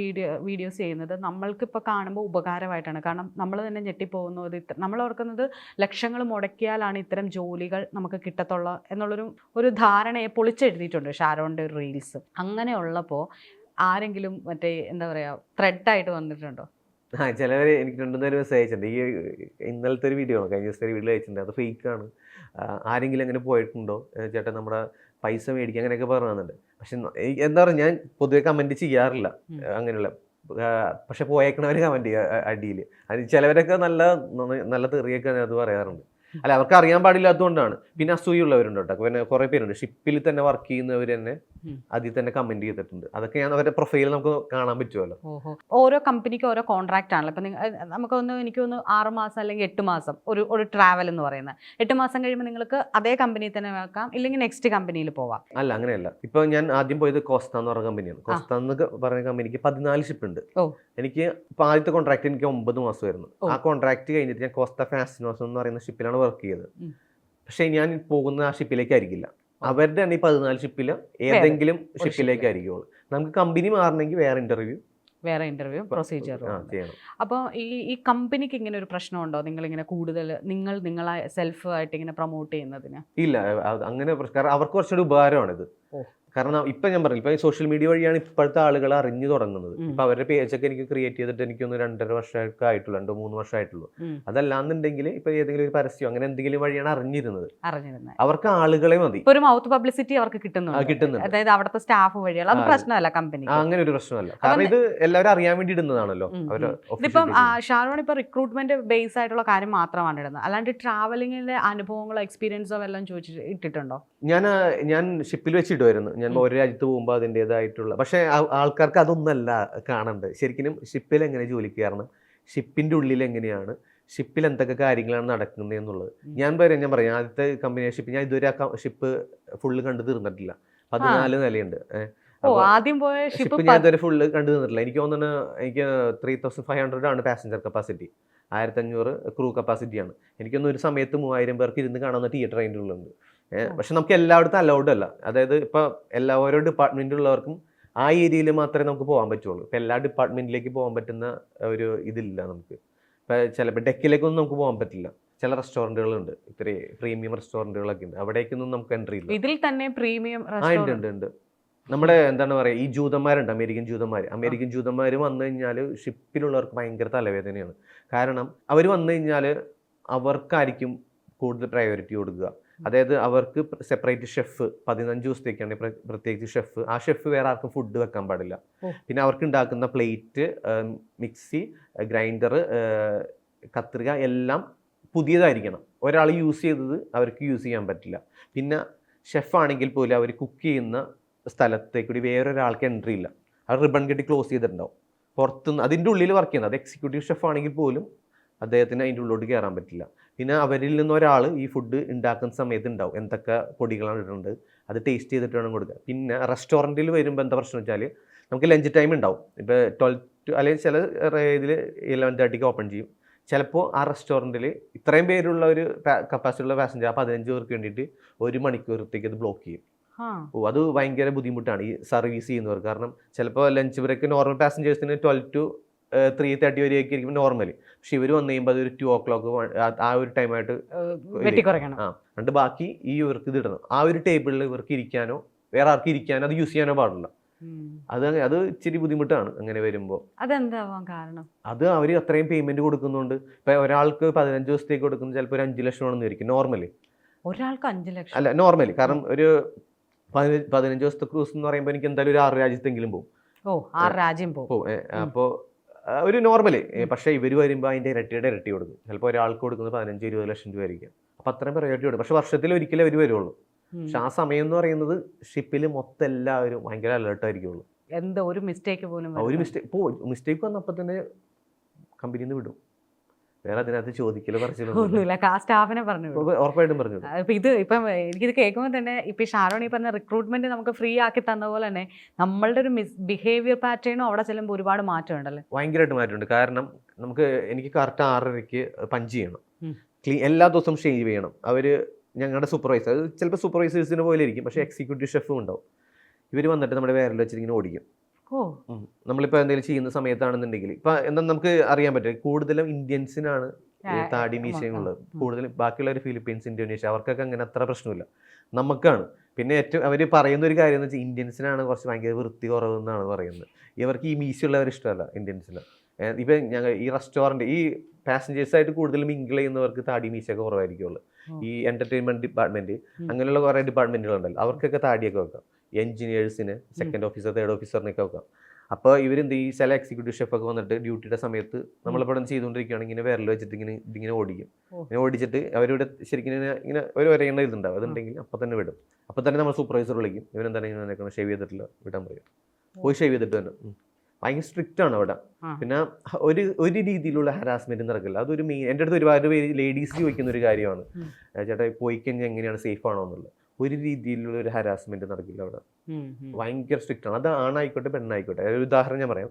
വീഡിയോസ് ചെയ്യുന്നത് നമ്മൾക്കിപ്പോൾ കാണുമ്പോൾ ഉപകാരമായിട്ടാണ്. കാരണം നമ്മൾ തന്നെ ഞെട്ടിപ്പോകുന്നത്, നമ്മൾ ഓർക്കുന്നത് ലക്ഷങ്ങൾ മുടക്കിയാലാണ് ഇത്തരം ജോലികൾ നമുക്ക് കിട്ടത്തുള്ളൂ എന്നുള്ളൊരു ധാരണയെ പൊളിച്ചെഴുതിയിട്ടുണ്ട് ഷാരോണിൻ്റെ ഒരു റീൽസ്. അങ്ങനെയുള്ളപ്പോൾ ആരെങ്കിലും മറ്റേ എന്താ പറയുക ത്രെഡായിട്ട് വന്നിട്ടുണ്ടോ? ചിലവർ എനിക്ക് 2 നേരം മെസ്സേജ് അയച്ചിട്ടുണ്ട്. ഇന്നലത്തെ ഒരു വീഡിയോ ആണ്, കഴിഞ്ഞ ദിവസത്തെ ഒരു വീഡിയോ അയച്ചിട്ടുണ്ട്, അത് ഫേക്കാണ്, ആരെങ്കിലും അങ്ങനെ പോയിട്ടുണ്ടോ ചേട്ടാ നമ്മുടെ പൈസ മേടിക്കുക അങ്ങനെയൊക്കെ പറയുന്നുണ്ട്. പക്ഷെ എന്താ പറയുക, ഞാൻ പൊതുവെ കമൻറ്റ് ചെയ്യാറില്ല അങ്ങനെയുള്ള. പക്ഷെ പോയേക്കണവർ കമൻറ്റ് ചെയ്യുക അടിയിൽ. അത് ചിലവരൊക്കെ നല്ല തെറിയൊക്കെ അത് പറയാറുണ്ട്. അല്ല, അവർക്ക് അറിയാൻ പാടില്ലാത്തതുകൊണ്ടാണ്. പിന്നെ അസൂയുള്ളവരുണ്ട് കേട്ടോ. പിന്നെ കുറേ പേരുണ്ട് ഷിപ്പിൽ തന്നെ വർക്ക് ചെയ്യുന്നവർ തന്നെ അതിൽ തന്നെ കമന്റ് ചെയ്തിട്ടുണ്ട്. അതൊക്കെ ഞാൻ അവരുടെ പ്രൊഫൈൽ നമുക്ക് കാണാൻ പറ്റുമല്ലോ. ഓരോ കമ്പനിക്ക് ഓരോ കോൺട്രാക്റ്റ് ആണല്ലോ. ഇപ്പം എനിക്കൊന്ന് 6 മാസം അല്ലെങ്കിൽ 8 മാസം ഒരു ട്രാവൽ എന്ന് പറയുന്നത്. 8 മാസം കഴിയുമ്പോൾ നിങ്ങൾക്ക് അതേ കമ്പനിയിൽ തന്നെ വെക്കാം, ഇല്ലെങ്കിൽ നെക്സ്റ്റ് കമ്പനിയിൽ പോവാം. അല്ല, അങ്ങനെയല്ല. ഇപ്പൊ ഞാൻ ആദ്യം പോയത് കോസ്റ്റ എന്ന് പറഞ്ഞ കമ്പനിയാണ്. കോസ്റ്റ എന്ന് പറഞ്ഞ കമ്പനിക്ക് 14 ഷിപ്പ് ഉണ്ട്. എനിക്ക് ഇപ്പൊ ആദ്യത്തെ കോൺട്രാക്ട് എനിക്ക് 9 മാസമായിരുന്നു. ആ കോൺട്രാക്ട് കഴിഞ്ഞിട്ട് ഞാൻ കോസ്റ്റ ഫാസിനോസ് എന്ന് പറയുന്ന ഷിപ്പിലാണ് വർക്ക് ചെയ്തത്. പക്ഷെ ഞാൻ പോകുന്ന ആ ഷിപ്പിലേക്കായിരിക്കില്ല, അവരുടെ തന്നെ ഈ 14 ഷിപ്പിൽ ഏതെങ്കിലും ഷിപ്പിലേക്കായിരിക്കുള്ളൂ. നമുക്ക് കമ്പനി മാറണമെങ്കിൽ വേറെ ഇന്റർവ്യൂ പ്രൊസീജിയർ ചെയ്യണം. അപ്പോൾ ഈ കമ്പനിക്ക് ഇങ്ങനെ ഒരു പ്രശ്നമുണ്ടോ? നിങ്ങളിങ്ങനെ കൂടുതൽ നിങ്ങളെ സെൽഫ് ആയിട്ട് ഇങ്ങനെ പ്രൊമോട്ട് ചെയ്യുന്നതിന്? ഇല്ല, അങ്ങനെ കാരണം അവർക്ക് കുറച്ചുകൂടി ഉപകാരമാണിത്. കാരണം ഇപ്പം ഞാൻ പറഞ്ഞു, ഇപ്പം സോഷ്യൽ മീഡിയ വഴിയാണ് ഇപ്പോഴത്തെ ആളുകൾ അറിഞ്ഞു തുടങ്ങുന്നത്. ഇപ്പം അവരുടെ പേജൊക്കെ എനിക്ക് ക്രിയേറ്റ് ചെയ്തിട്ട് എനിക്കൊന്ന് 2.5 വർഷമൊക്കെ ആയിട്ടുള്ളൂ, 2-3 വർഷമായിട്ടുള്ളൂ. അതല്ലാന്നുണ്ടെങ്കിൽ ഇപ്പൊ ഏതെങ്കിലും ഒരു പരസ്യം അങ്ങനെ എന്തെങ്കിലും വഴിയാണ് അറിഞ്ഞിരുന്നത്. അവർക്ക് ആളുകളെ മതി, ഒരു മൗത്ത് പബ്ലിസിറ്റി അവർക്ക് കിട്ടുന്നുണ്ട്. അതായത് അവിടുത്തെ സ്റ്റാഫ് വഴിയുള്ള അത് പ്രശ്നമല്ല കമ്പനി. അങ്ങനെ ഒരു പ്രശ്നമല്ല, കാരണം ഇത് എല്ലാവരും അറിയാൻ വേണ്ടി ഇടുന്നതാണല്ലോ. ഇതിപ്പം ഷാരോൺ ഇപ്പൊ റിക്രൂട്ട്മെന്റ് ബേസ് ആയിട്ടുള്ള കാര്യം മാത്രമാണ് ഇടുന്നത്, അല്ലാണ്ട് ട്രാവലിംഗിന്റെ അനുഭവങ്ങളോ എക്സ്പീരിയൻസോ എല്ലാം ചോദിച്ചിട്ട് ഇട്ടിട്ടുണ്ടോ? ഞാൻ ഷിപ്പിൽ വെച്ചിടുമായിരുന്നു. ഞാൻ ഒരു രാജ്യത്ത് പോകുമ്പോൾ അതിൻ്റെതായിട്ടുള്ള, പക്ഷേ ആൾക്കാർക്ക് അതൊന്നല്ല കാണേണ്ടത്. ശരിക്കും ഷിപ്പിൽ എങ്ങനെ ജോലിക്ക് കയറണം, ഷിപ്പിൻ്റെ ഉള്ളിൽ എങ്ങനെയാണ്, ഷിപ്പിൽ എന്തൊക്കെ കാര്യങ്ങളാണ് നടക്കുന്നത് എന്നുള്ളത്. ഞാൻ പറയാം ആദ്യത്തെ കമ്പനി ഷിപ്പ് ഞാൻ ഇതുവരെ ആ ഷിപ്പ് ഫുള്ള് കണ്ടു തീർന്നിട്ടില്ല. 14 നിലയുണ്ട്. ഷിപ്പ് ഞാൻ ഇതുവരെ ഫുള്ള് കണ്ടു തീർന്നിട്ടില്ല. എനിക്ക് തോന്നുന്നു എനിക്ക് 3500 ആണ് പാസഞ്ചർ കപ്പാസിറ്റി, 1500 ക്രൂ കപ്പാസിറ്റിയാണ്. എനിക്കൊന്നും ഒരു സമയത്ത് 3000 പേർക്ക് ഇരുന്ന് കാണുന്ന തിയേറ്റർ അതിൻ്റെ ഉള്ളുണ്ട്. പക്ഷെ നമുക്ക് എല്ലായിടത്തും അലൗഡ് അല്ല. അതായത് ഇപ്പോൾ ഓരോ ഡിപ്പാർട്ട്മെൻറ്റിലുള്ളവർക്കും ആ ഏരിയയിൽ മാത്രമേ നമുക്ക് പോകാൻ പറ്റുള്ളൂ. ഇപ്പം എല്ലാ ഡിപ്പാർട്ട്മെൻറ്റിലേക്ക് പോകാൻ പറ്റുന്ന ഒരു ഇതില്ല നമുക്ക്. ഇപ്പം ചിലപ്പോൾ ഡെക്കിലേക്കൊന്നും നമുക്ക് പോകാൻ പറ്റില്ല. ചില റെസ്റ്റോറൻറ്റുകളുണ്ട്, ഇത്തിരി പ്രീമിയം റെസ്റ്റോറൻറ്റുകളൊക്കെ ഉണ്ട്, അവിടേക്കൊന്നും നമുക്ക് എൻട്രി ഇല്ല. ഇതിൽ തന്നെ പ്രീമിയം ഉണ്ട്. നമ്മുടെ എന്താണ് പറയുക, ഈ ജൂതന്മാരുണ്ട്, അമേരിക്കൻ ജൂതന്മാർ വന്നു കഴിഞ്ഞാൽ ഷിപ്പിലുള്ളവർക്ക് ഭയങ്കര തലവേദനയാണ്. കാരണം അവർ വന്നു കഴിഞ്ഞാൽ അവർക്കായിരിക്കും കൂടുതൽ പ്രയോറിറ്റി കൊടുക്കുക. അതായത് അവർക്ക് സെപ്പറേറ്റ് ഷെഫ് 15 ദിവസത്തേക്കാണ് പ്രത്യേകിച്ച് ഷെഫ്. ആ ഷെഫ് വേറെ ആർക്കും ഫുഡ് വെക്കാൻ പാടില്ല. പിന്നെ അവർക്ക് ഉണ്ടാക്കുന്ന പ്ലേറ്റ്, മിക്സി, ഗ്രൈൻഡർ, കത്രിക എല്ലാം പുതിയതായിരിക്കണം. ഒരാൾ യൂസ് ചെയ്തത് അവർക്ക് യൂസ് ചെയ്യാൻ പറ്റില്ല. പിന്നെ ഷെഫാണെങ്കിൽ പോലും അവർ കുക്ക് ചെയ്യുന്ന സ്ഥലത്തേക്കൂടി വേറൊരാൾക്ക് എൻട്രി ഇല്ല. അത് റിബൺ കെട്ടി ക്ലോസ് ചെയ്തിട്ടുണ്ടാവും. പുറത്തുനിന്ന് അതിൻ്റെ ഉള്ളിൽ വർക്ക് ചെയ്യുന്നത്, അത് എക്സിക്യൂട്ടീവ് ഷെഫ് ആണെങ്കിൽ പോലും അദ്ദേഹത്തിന് അതിൻ്റെ ഉള്ളിലോട്ട് കയറാൻ പറ്റില്ല. പിന്നെ അവരിൽ നിന്ന് ഒരാൾ ഈ ഫുഡ് ഉണ്ടാക്കുന്ന സമയത്ത് ഉണ്ടാവും, എന്തൊക്കെ പൊടികളാണ് ഇടുന്നത്, അത് ടേസ്റ്റ് ചെയ്തിട്ട് വേണം കൊടുക്കുക. പിന്നെ റെസ്റ്റോറൻറ്റിൽ വരുമ്പോൾ എന്താ പ്രശ്നം വെച്ചാൽ നമുക്ക് ലഞ്ച് ടൈം ഉണ്ടാവും. ഇപ്പോൾ 12 അല്ലെങ്കിൽ ചില ഇതിൽ 11:30 ഓപ്പൺ ചെയ്യും. ചിലപ്പോൾ ആ റെസ്റ്റോറൻറ്റിൽ ഇത്രയും പേരുള്ള ഒരു കപ്പാസിറ്റി ഉള്ള പാസഞ്ചർ 15 പേർക്ക് വേണ്ടിയിട്ട് 1 മണിക്കൂറത്തേക്ക് അത് ബ്ലോക്ക് ചെയ്യും. അത് ഭയങ്കര ബുദ്ധിമുട്ടാണ് ഈ സർവീസ് ചെയ്യുന്നവർക്ക്. കാരണം ചിലപ്പോൾ ലഞ്ച് ബ്രേക്ക് നോർമൽ പാസഞ്ചേഴ്സിന് 12 to 3:30 വരെയൊക്കെ ഇരിക്കും നോർമലി. പക്ഷെ ഇവർ വന്നു കഴിയുമ്പോൾ അതൊരു 2 o'clock ആ ഒരു ടൈമായിട്ട് എന്നിട്ട് ബാക്കി ഈ ഇവർക്ക് ഇത് ഇടണം. ആ ഒരു ടേബിളിൽ ഇവർക്ക് ഇരിക്കാനോ വേറെ ആർക്ക് ഇരിക്കാനോ അത് യൂസ് ചെയ്യാനോ പാടില്ല. അത് ഇച്ചിരി ബുദ്ധിമുട്ടാണ് അങ്ങനെ വരുമ്പോൾ. അതെന്താവാൻ കാരണം? അത് അവർ അത്രയും പേയ്മെന്റ് കൊടുക്കുന്നുണ്ട്. ഇപ്പൊ ഒരാൾക്ക് 15 ദിവസത്തേക്ക് കൊടുക്കുന്നത് ചിലപ്പോൾ ഒരു 5 ലക്ഷം ആണെന്ന് ആയിരിക്കും നോർമലി. ഒരാൾക്ക് 5 ലക്ഷം അല്ല നോർമലി. കാരണം ഒരു 15 ദിവസത്തെ ക്രൂസ് എന്ന് പറയുമ്പോൾ എനിക്ക് എന്തായാലും ഒരു 6 രാജ്യത്തെങ്കിലും പോകും. 6 രാജ്യം പോകും. അപ്പോൾ ഒരു നോർമലി. പക്ഷെ ഇവർ വരുമ്പോൾ അതിന്റെ ഇരട്ടി കൊടുക്കും. ചിലപ്പോൾ ഒരാൾക്ക് കൊടുക്കുന്നത് 15-20 ലക്ഷം രൂപ ആയിരിക്കും. അപ്പൊ അത്രയും പ്രയോറിറ്റി കൊടുക്കും. പക്ഷെ വർഷത്തിൽ ഒരിക്കലും അവർ വരുള്ളൂ. പക്ഷെ ആ സമയം എന്ന് പറയുന്നത് ഷിപ്പിൽ മൊത്തം എല്ലാവരും ഭയങ്കര അലേർട്ട് ആയിരിക്കുള്ളൂ. എന്താ ഒരു മിസ്റ്റേക്ക് മിസ്റ്റേക്ക് വന്നപ്പോൾ തന്നെ കമ്പനിയിൽ നിന്ന് വിടും. വേറെ അതിനകത്ത് ചോദിക്കല് ഒന്നുമില്ല. സ്റ്റാഫിനെ പറഞ്ഞു ഉറപ്പായിട്ടും പറഞ്ഞു. ഇപ്പം എനിക്കിത് കേൾക്കുമ്പോൾ തന്നെ ഇപ്പം ഷാരോൺ ഈ പറഞ്ഞ റിക്രൂട്ട്മെന്റ് നമുക്ക് ഫ്രീ ആക്കി തന്ന പോലെ തന്നെ നമ്മളുടെ ഒരു ബിഹേവിയർ പാറ്റേണും അവിടെ ചെല്ലുമ്പോൾ ഒരുപാട് മാറ്റം ഉണ്ടല്ലേ? ഭയങ്കരമായിട്ട് മാറ്റമുണ്ട്. കാരണം എനിക്ക് കറക്റ്റ് 6:30 പഞ്ച് ചെയ്യണം. എല്ലാ ദിവസവും ഷേവ് ചെയ്യണം. ഞങ്ങളുടെ സൂപ്പർവൈസർ, അത് ചിലപ്പോൾ സൂപ്പർവൈസേഴ്സിന് പോലെ ഇരിക്കും, പക്ഷേ എക്സിക്യൂട്ടീവ് ഷെഫും ഉണ്ടാവും. ഇവർ വന്നിട്ട് നമ്മുടെ വേറെ വെച്ചിട്ട് ഇങ്ങനെ ഓടിക്കും. നമ്മളിപ്പോൾ എന്തെങ്കിലും ചെയ്യുന്ന സമയത്താണെന്നുണ്ടെങ്കിൽ ഇപ്പം എന്താ നമുക്ക് അറിയാൻ പറ്റും, കൂടുതലും ഇന്ത്യൻസിനാണ് താടി മീശയുള്ളത്. കൂടുതലും ബാക്കിയുള്ളവർ ഫിലിപ്പീൻസ്, ഇന്തോനേഷ്യ, അവർക്കൊക്കെ അങ്ങനെ അത്ര പ്രശ്നമില്ല. നമുക്കാണ്. പിന്നെ ഏറ്റവും അവർ പറയുന്ന ഒരു കാര്യം എന്ന് വെച്ചാൽ ഇന്ത്യൻസിനാണ് കുറച്ച് ഭയങ്കര വൃത്തി കുറവെന്നാണ് പറയുന്നത്. ഇവർക്ക് ഈ മീശയുള്ളവർ ഇഷ്ടമല്ല ഇന്ത്യൻസിന്. ഇപ്പം ഞങ്ങൾ ഈ റെസ്റ്റോറൻറ്റ് ഈ പാസഞ്ചേഴ്സായിട്ട് കൂടുതലും മിങ്കിൾ ചെയ്യുന്നവർക്ക് താടി മീശയൊക്കെ കുറവായിരിക്കുള്ളൂ. ഈ എന്റർടൈൻമെന്റ് ഡിപ്പാർട്ട്മെന്റ് അങ്ങനെയുള്ള കുറേ ഡിപ്പാർട്ട്മെന്റുകളുണ്ടല്ലോ, അവർക്കൊക്കെ താടിയൊക്കെ വെക്കാം. എഞ്ചിനീയേഴ്സിന്, സെക്കൻഡ് ഓഫീസർ, തേർഡ് ഓഫീസറിനൊക്കെ വെക്കാം. അപ്പോൾ ഇവരെന്ത് ഈ ചില എക്സിക്യൂട്ടീവ് ഷെഫൊക്കെ വന്നിട്ട് ഡ്യൂട്ടിയുടെ സമയത്ത് നമ്മളിപ്പോൾ ചെയ്തുകൊണ്ടിരിക്കുകയാണെങ്കിൽ ഇങ്ങനെ വിരൽ വെച്ചിട്ട് ഇതിങ്ങനെ ഓടിക്കും. ഇങ്ങനെ ഓടിച്ചിട്ട് അവരിവിടെ ശരിക്കും ഇങ്ങനെ ഒരു വരേണ്ട ഇതുണ്ടാവും. അതുണ്ടെങ്കിൽ അപ്പം തന്നെ വിടും. അപ്പം തന്നെ നമ്മൾ സൂപ്പർവൈസർ വിളിക്കും. ഇവരെന്താണ് ഇങ്ങനെ ഷേവ് ചെയ്തിട്ടില്ല, വിടാൻ പറയും. പോയി ഷേവ് ചെയ്തിട്ട് തന്നെ. ഭയങ്കര സ്ട്രിക്റ്റ് ആണ് അവിടെ. പിന്നെ ഒരു രീതിയിലുള്ള ഹരാസ്മെന്റ് നടക്കില്ല. അതൊരു മെയിൻ. എൻ്റെ അടുത്ത് ഒരുപാട് പേര് ലേഡീസ് ചോദിക്കുന്ന ഒരു കാര്യമാണ്, ചേട്ടാ പോയി കഴിഞ്ഞാൽ എങ്ങനെയാണ്, സേഫ് ആണോ എന്നുള്ളത്. ഒരു രീതിയിലുള്ള ഒരു ഹരാസ്മെന്റ് നടക്കില്ല അവിടെ. ഭയങ്കര സ്ട്രിക്റ്റ് ആണ്. അത് ആണായിക്കോട്ടെ പെണ്ണായിക്കോട്ടെ. ഒരു ഉദാഹരണം ഞാൻ പറയാം.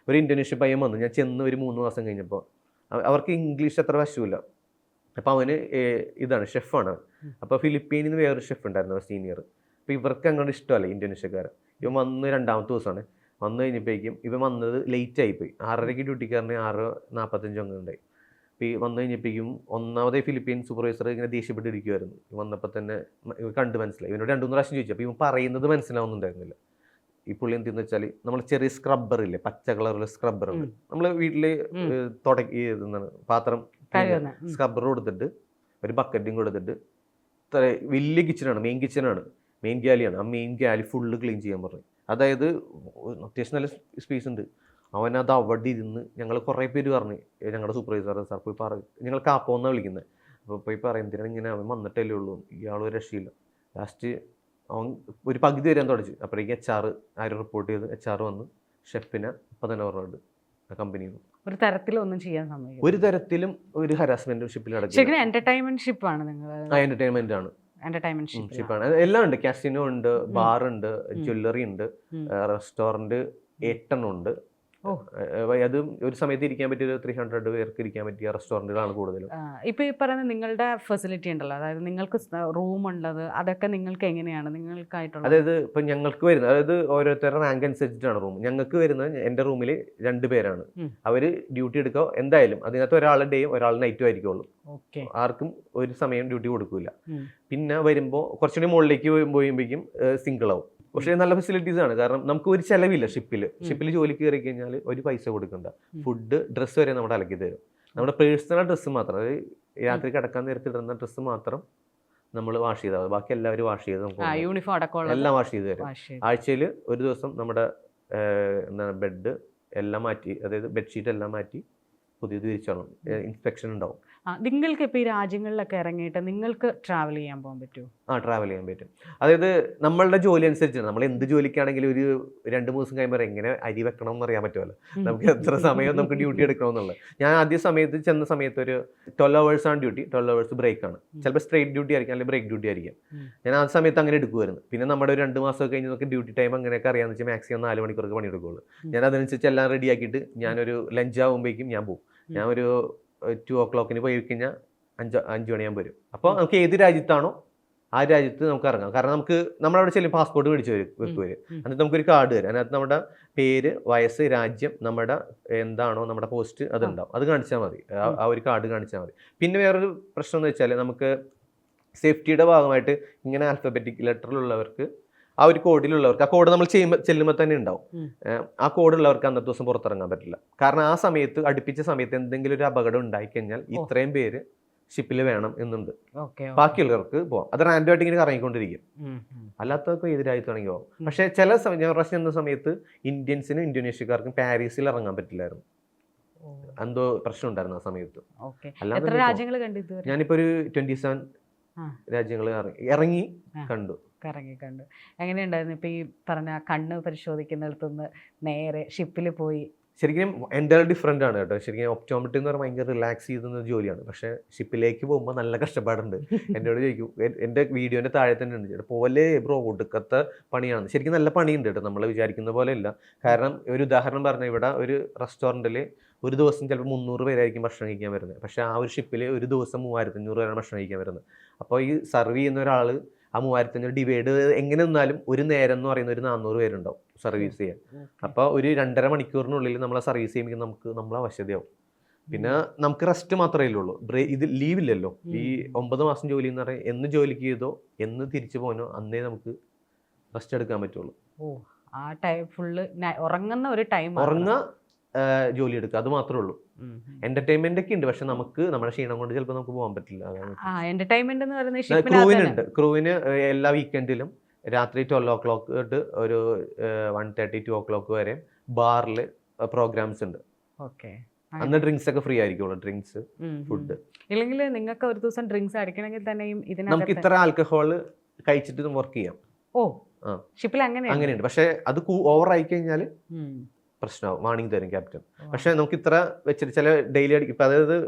ഒരു ഇന്തോനേഷ്യ പയ്യൻ വന്നു. ഞാൻ ചെന്ന് ഒരു 3 മാസം കഴിഞ്ഞപ്പോൾ അവർക്ക് ഇംഗ്ലീഷ് അത്ര വശമില്ല. അപ്പോൾ അവന് ഇതാണ് ഷെഫാണ്. അപ്പോൾ ഫിലിപ്പീനിൽ നിന്ന് വേറൊരു ഷെഫ് ഉണ്ടായിരുന്നു, സീനിയർ. അപ്പോൾ ഇവർക്ക് അങ്ങോട്ട് ഇഷ്ടമല്ല ഇന്തോനേഷ്യക്കാരൻ. ഇവൻ വന്ന് 2ാമത്തെ ദിവസമാണ്. വന്നു കഴിഞ്ഞപ്പോഴേക്കും ഇവൻ വന്നത് ലേറ്റ് ആയിപ്പോയി. 6:30 ഡ്യൂട്ടിക്കാരന് 6:45 അങ്ങനെ ഉണ്ടായി. അപ്പോൾ ഈ വന്നു കഴിഞ്ഞപ്പോഴേക്കും ഒന്നാമതേ ഫിലിപ്പീൻ സൂപ്പർവൈസർ ഇങ്ങനെ ദേഷ്യപ്പെട്ടിരിക്കുമായിരുന്നു. വന്നപ്പോൾ തന്നെ കണ്ട് മനസ്സിലായി. ഇവനോട് 2-3 പ്രാവശ്യം ചോദിച്ചു. അപ്പോൾ ഇവൻ പറയുന്നത് മനസ്സിലാവുന്നുണ്ടായിരുന്നില്ല. ഈ പുള്ളി എന്തെന്ന് വെച്ചാൽ നമ്മൾ ചെറിയ സ്ക്രബ്ബർ ഇല്ലേ, പച്ച കളറുള്ള സ്ക്രബ്ബർ ഉണ്ട്, നമ്മൾ വീട്ടിൽ എന്താണ് പാത്രം സ്ക്രബ്ബർ കൊടുത്തിട്ട് ഒരു ബക്കറ്റും കൊടുത്തിട്ട് വലിയ കിച്ചണാണ്, മെയിൻ ഗ്യാലിയാണ്. ആ മെയിൻ ഗ്യാലി ഫുള്ള് ക്ലീൻ ചെയ്യാൻ പറഞ്ഞു. അതായത് അത്യാവശ്യം നല്ല സ്പേസ് ഉണ്ട്. അവനത് അവിടെ ഇരുന്ന് ഞങ്ങൾ കുറേ പേര് പറഞ്ഞു, ഞങ്ങളുടെ സൂപ്പർവൈസർ സാർ പോയി പറയും, ഞങ്ങൾ കാപ്പോന്നാണ് വിളിക്കുന്നത്. അപ്പോൾ പോയി പറയും, എന്തിനാണ് ഇങ്ങനെ, അവൻ വന്നിട്ടല്ലേ ഉള്ളൂ, ഇയാളൊരു രക്ഷയില്ല. ലാസ്റ്റ് അവൻ ഒരു പകുതി വരാൻ തുടച്ചു. അപ്പോഴേക്കും HR ആരും റിപ്പോർട്ട് ചെയ്ത് HR വന്ന് ഷെഫിനെ അപ്പം തന്നെ പറഞ്ഞിട്ട് കമ്പനിയിൽ നിന്ന് ഒരു തരത്തിലൊന്നും ചെയ്യാൻ സമയം, ഒരു തരത്തിലും ഒരു ഹരാസ്മെന്റ് ഷിപ്പിൽ നടക്കും. എന്റർടൈൻമെന്റ് ഷിപ്പാണ് നിങ്ങൾ? എന്റർടൈൻമെന്റ് ആണ്, എന്റർടൈൻമെന്റ് ഷിപ്പാണ്. എല്ലാം ഉണ്ട്. കാസിനോ ഉണ്ട്, ബാർ ഉണ്ട്, ജ്വല്ലറി ഉണ്ട്, റെസ്റ്റോറൻറ്റ് 8 ഉണ്ട്. അത് ഒരു സമയത്ത് ഇരിക്കാൻ പറ്റിയ 300 പേർക്ക് ഇരിക്കാൻ പറ്റിയ റെസ്റ്റോറൻറ്റുകളാണ് കൂടുതലും. ഇപ്പോൾ ഈ പറയുന്ന നിങ്ങളുടെ ഫെസിലിറ്റി ഉണ്ടല്ലോ, അതായത് നിങ്ങൾക്ക് റൂം ഉള്ളത്, അതൊക്കെ നിങ്ങൾക്ക് എങ്ങനെയാണ് നിങ്ങൾക്കായിട്ടുള്ളത്? അതായത് ഇപ്പം ഞങ്ങൾക്ക് വരുന്നത്, അതായത് ഓരോരുത്തരുടെ റാങ്ക് അനുസരിച്ചിട്ടാണ് റൂം. ഞങ്ങൾക്ക് വരുന്നത് എൻ്റെ റൂമിൽ 2 പേരാണ്. അവർ ഡ്യൂട്ടി എടുക്കുക എന്തായാലും. അതിനകത്ത് ഒരാളുടെ ഡേയും ഒരാൾ നൈറ്റും ആയിരിക്കുള്ളൂ. ആർക്കും ഒരു സമയം ഡ്യൂട്ടി കൊടുക്കില്ല. പിന്നെ വരുമ്പോൾ കുറച്ചുകൂടി മുകളിലേക്ക് പോയുമ്പോഴേക്കും സിംഗിൾ ആവും. പക്ഷേ നല്ല ഫെസിലിറ്റീസ് ആണ്. കാരണം നമുക്ക് ഒരു ചിലവില്ല. ഷിപ്പിൽ ജോലിക്ക് കയറി കഴിഞ്ഞാൽ ഒരു പൈസ കൊടുക്കണ്ട. ഫുഡ്, ഡ്രസ്സ് വരെ നമ്മുടെ അലക്കി തരും. നമ്മുടെ പേഴ്സണൽ ഡ്രസ്സ് മാത്രം, അതായത് രാത്രി കിടക്കാൻ നേരത്തെ ഇടുന്ന ഡ്രസ്സ് മാത്രം നമ്മൾ വാഷ് ചെയ്താൽ മതി. ബാക്കി എല്ലാവരും വാഷ് ചെയ്ത് നമുക്ക് യൂണിഫോം അടക്കം എല്ലാം വാഷ് ചെയ്ത് തരും. ആഴ്ചയിൽ ഒരു ദിവസം നമ്മുടെ എന്താണ് ബെഡ് എല്ലാം മാറ്റി, അതായത് ബെഡ്ഷീറ്റ് എല്ലാം മാറ്റി പുതിയത് വിരിച്ചോണം. ഇൻസ്പെക്ഷൻ ഉണ്ടാവും. നിങ്ങൾക്ക് ഇപ്പോൾ ഈ രാജ്യങ്ങളിലൊക്കെ ഇറങ്ങിയിട്ട് നിങ്ങൾക്ക് ട്രാവൽ ചെയ്യാൻ പോകാൻ പറ്റുമോ? ട്രാവൽ ചെയ്യാൻ പറ്റും. അതായത് നമ്മളുടെ ജോലി അനുസരിച്ചാണ്. നമ്മൾ എന്ത് ജോലിക്കാണെങ്കിലും ഒരു 2-3 ദിവസം കഴിയുമ്പോൾ എങ്ങനെ അരി വെക്കണം എന്ന് അറിയാൻ പറ്റുമല്ലോ. നമുക്ക് എത്ര സമയം നമുക്ക് ഡ്യൂട്ടി എടുക്കണമെന്നുള്ളത്. ഞാൻ ആദ്യ സമയത്ത് ചെന്ന സമയത്ത് ഒരു 12 hours ആണ് ഡ്യൂട്ടി, 12 hours ബ്രേക്കാണ്. ചിലപ്പോൾ സ്ട്രേറ്റ് ഡ്യൂട്ടി ആയിരിക്കും, അല്ലെങ്കിൽ ബ്രേക്ക് ഡ്യൂട്ടി ആയിരിക്കും. ഞാൻ ആ സമയത്ത് അങ്ങനെ എടുക്കുമായിരുന്നു. പിന്നെ നമ്മുടെ ഒരു 2 മാസം കഴിഞ്ഞ് നമുക്ക് ഡ്യൂട്ടി ടൈം അങ്ങനെയൊക്കെ അറിയാമെന്ന് വെച്ചാൽ മാക്സിമം 4 മണിക്കൂർക്ക് പണിയെടുക്കുകയുള്ളൂ. ഞാൻ അതനുസരിച്ച് എല്ലാം റെഡി ആക്കിയിട്ട് ഞാനൊരു ലഞ്ച് ആകുമ്പോഴേക്കും ഞാൻ പോകും. ഞാൻ ഒരു 2 o'clock പോയി കഴിഞ്ഞാൽ 5 മണിയാകുമ്പോൾ വരും. അപ്പോൾ നമുക്ക് ഏത് രാജ്യത്താണോ ആ രാജ്യത്ത് നമുക്ക് ഇറങ്ങാം. കാരണം നമ്മളവിടെ ചെല്ലും പാസ്പോർട്ട് മേടിച്ച് വെക്കുവര്. എന്നിട്ട് നമുക്കൊരു കാർഡ് തരും. അതിനകത്ത് നമ്മുടെ പേര്, വയസ്സ്, രാജ്യം, നമ്മുടെ എന്താണോ നമ്മുടെ പോസ്റ്റ് അതുണ്ടാവും. അത് കാണിച്ചാൽ മതി. ആ ഒരു കാർഡ് കാണിച്ചാൽ മതി. പിന്നെ വേറൊരു പ്രശ്നം എന്ന് വെച്ചാൽ നമുക്ക് സേഫ്റ്റിയുടെ ഭാഗമായിട്ട് ഇങ്ങനെ ആൽഫബറ്റിക് ലെറ്ററിലുള്ളവർക്ക് ആ ഒരു കോഡിലുള്ളവർക്ക് ആ കോഡ് നമ്മൾ ചെല്ലുമ്പോൾ തന്നെ ഉണ്ടാവും. ആ കോഡുള്ളവർക്ക് അന്നത്തെ ദിവസം പുറത്തിറങ്ങാൻ പറ്റില്ല. കാരണം ആ സമയത്ത് അടുപ്പിച്ച സമയത്ത് എന്തെങ്കിലും ഒരു അപകടം ഉണ്ടായിക്കഴിഞ്ഞാൽ ഇത്രയും പേര് ഷിപ്പിൽ വേണം എന്നുണ്ട്. ബാക്കിയുള്ളവർക്ക് പോവാം. അത് റാൻഡമായിട്ട് ഇങ്ങനെ കറങ്ങിക്കൊണ്ടിരിക്കും. അല്ലാത്തവർക്ക് ഏത് രാജ്യത്താണെങ്കിൽ പോകാം. പക്ഷേ ചില ഞാൻ റഷ്യ എന്ന സമയത്ത് ഇന്ത്യൻസിനും ഇന്തോനേഷ്യക്കാർക്കും പാരീസിൽ ഇറങ്ങാൻ പറ്റില്ലായിരുന്നു. എന്തോ പ്രശ്നം ഉണ്ടായിരുന്നു ആ സമയത്ത്. അല്ലാതെ ഞാനിപ്പോ ഒരു 27 രാജ്യങ്ങൾ ഇറങ്ങി കണ്ടു. എങ്ങനെയുണ്ടായിരുന്നു ഇപ്പൊ ഈ പറഞ്ഞ കണ്ണ് പരിശോധിക്കുന്നിടത്തുനിന്ന് നേരെ ഷിപ്പിൽ പോയി? ശരിക്കും എൻ്റെ ഡിഫറെൻ്റ് ആണ് കേട്ടോ. ശരിക്കും ഒപ്റ്റോമെട്രി എന്ന് പറഞ്ഞാൽ ഭയങ്കര റിലാക്സ് ചെയ്യുന്ന ജോലിയാണ്. പക്ഷേ ഷിപ്പിലേക്ക് പോകുമ്പോൾ നല്ല കഷ്ടപ്പാടുണ്ട്. എന്നോട് ചോദിക്കും, എൻ്റെ വീഡിയോൻ്റെ താഴെ തന്നെ ഉണ്ട്, പോലെ ബ്രോ ഒടുക്കത്തെ പണിയാണ്. ശരിക്കും നല്ല പണിയുണ്ട് കേട്ടോ, നമ്മൾ വിചാരിക്കുന്ന പോലെ ഇല്ല. കാരണം ഒരു ഉദാഹരണം പറഞ്ഞാൽ ഇവിടെ ഒരു റെസ്റ്റോറൻറ്റിൽ ഒരു ദിവസം ചിലപ്പോൾ 300 പേരായിരിക്കും ഭക്ഷണം കഴിക്കാൻ വരുന്നത്. പക്ഷേ ആ ഒരു ഷിപ്പിൽ ഒരു ദിവസം 3500 പേരാണ് ഭക്ഷണം കഴിക്കാൻ വരുന്നത്. അപ്പോൾ ഈ സർവ് ചെയ്യുന്ന ഒരാൾ ആ 3500 ഡിവൈഡ് എങ്ങനെ നിന്നാലും ഒരു നേരം എന്ന് പറയുന്ന ഒരു 400 പേരുണ്ടാവും സർവീസ് ചെയ്യാൻ. അപ്പോൾ ഒരു 2.5 മണിക്കൂറിനുള്ളിൽ നമ്മളെ സർവീസ് ചെയ്യുമ്പോൾ നമ്മളെ അവശതയാവും. പിന്നെ നമുക്ക് റെസ്റ്റ് മാത്രമേ ഉള്ളൂ. ഇത് ലീവില്ലല്ലോ. ഈ 9 മാസം ജോലി എന്ന് പറഞ്ഞാൽ എന്ന് ജോലിക്ക് ചെയ്തോ എന്ന് തിരിച്ചു പോകാനോ അന്നേ നമുക്ക് റെസ്റ്റ് എടുക്കാൻ പറ്റുള്ളൂ. ആ ടൈം ഫുള്ള് ഉറങ്ങുന്ന ഒരു ടൈം, ജോലി എടുക്കുക, അത് മാത്രമേ ഉള്ളൂ. എന്റർടൈൻമെന്റ് ഒക്കെ ഉണ്ട്, പക്ഷെ നമുക്ക് നമ്മുടെ ക്ഷീണം കൊണ്ട് ചിലപ്പോൾ നമുക്ക് പോകാൻ പറ്റില്ല. ക്രൂവിന് എല്ലാ വീക്കെൻഡിലും രാത്രി 12 o'clock തൊട്ട് ഒരു 1:30, 2 o'clock വരെ ബാറിൽ പ്രോഗ്രാംസ് ഉണ്ട്. അന്ന് ഡ്രിങ്ക്സ് ഒക്കെ ഫ്രീ ആയിരിക്കുള്ളൂ. Drinks, food. ഇല്ലെങ്കിൽ നിങ്ങൾക്ക് ഒരു ദിവസം ഡ്രിങ്ക്സ് അടിക്കണമെങ്കിൽ തന്നെയും നമുക്ക് ഇത്ര ആൽക്കഹോൾ കഴിച്ചിട്ട് വർക്ക് ചെയ്യാം. ഷിപ്പിൽ അങ്ങനെയുണ്ട്. പക്ഷെ അത് ഓവർ ആയി കഴിഞ്ഞാൽ പ്രശ്നമാവും. വാണിംഗ് തരും ക്യാപ്റ്റൻ. പക്ഷെ നമുക്ക് ഇത്ര വെച്ചിട്ട് ചില ഡെയിലി ഇപ്പം അതായത്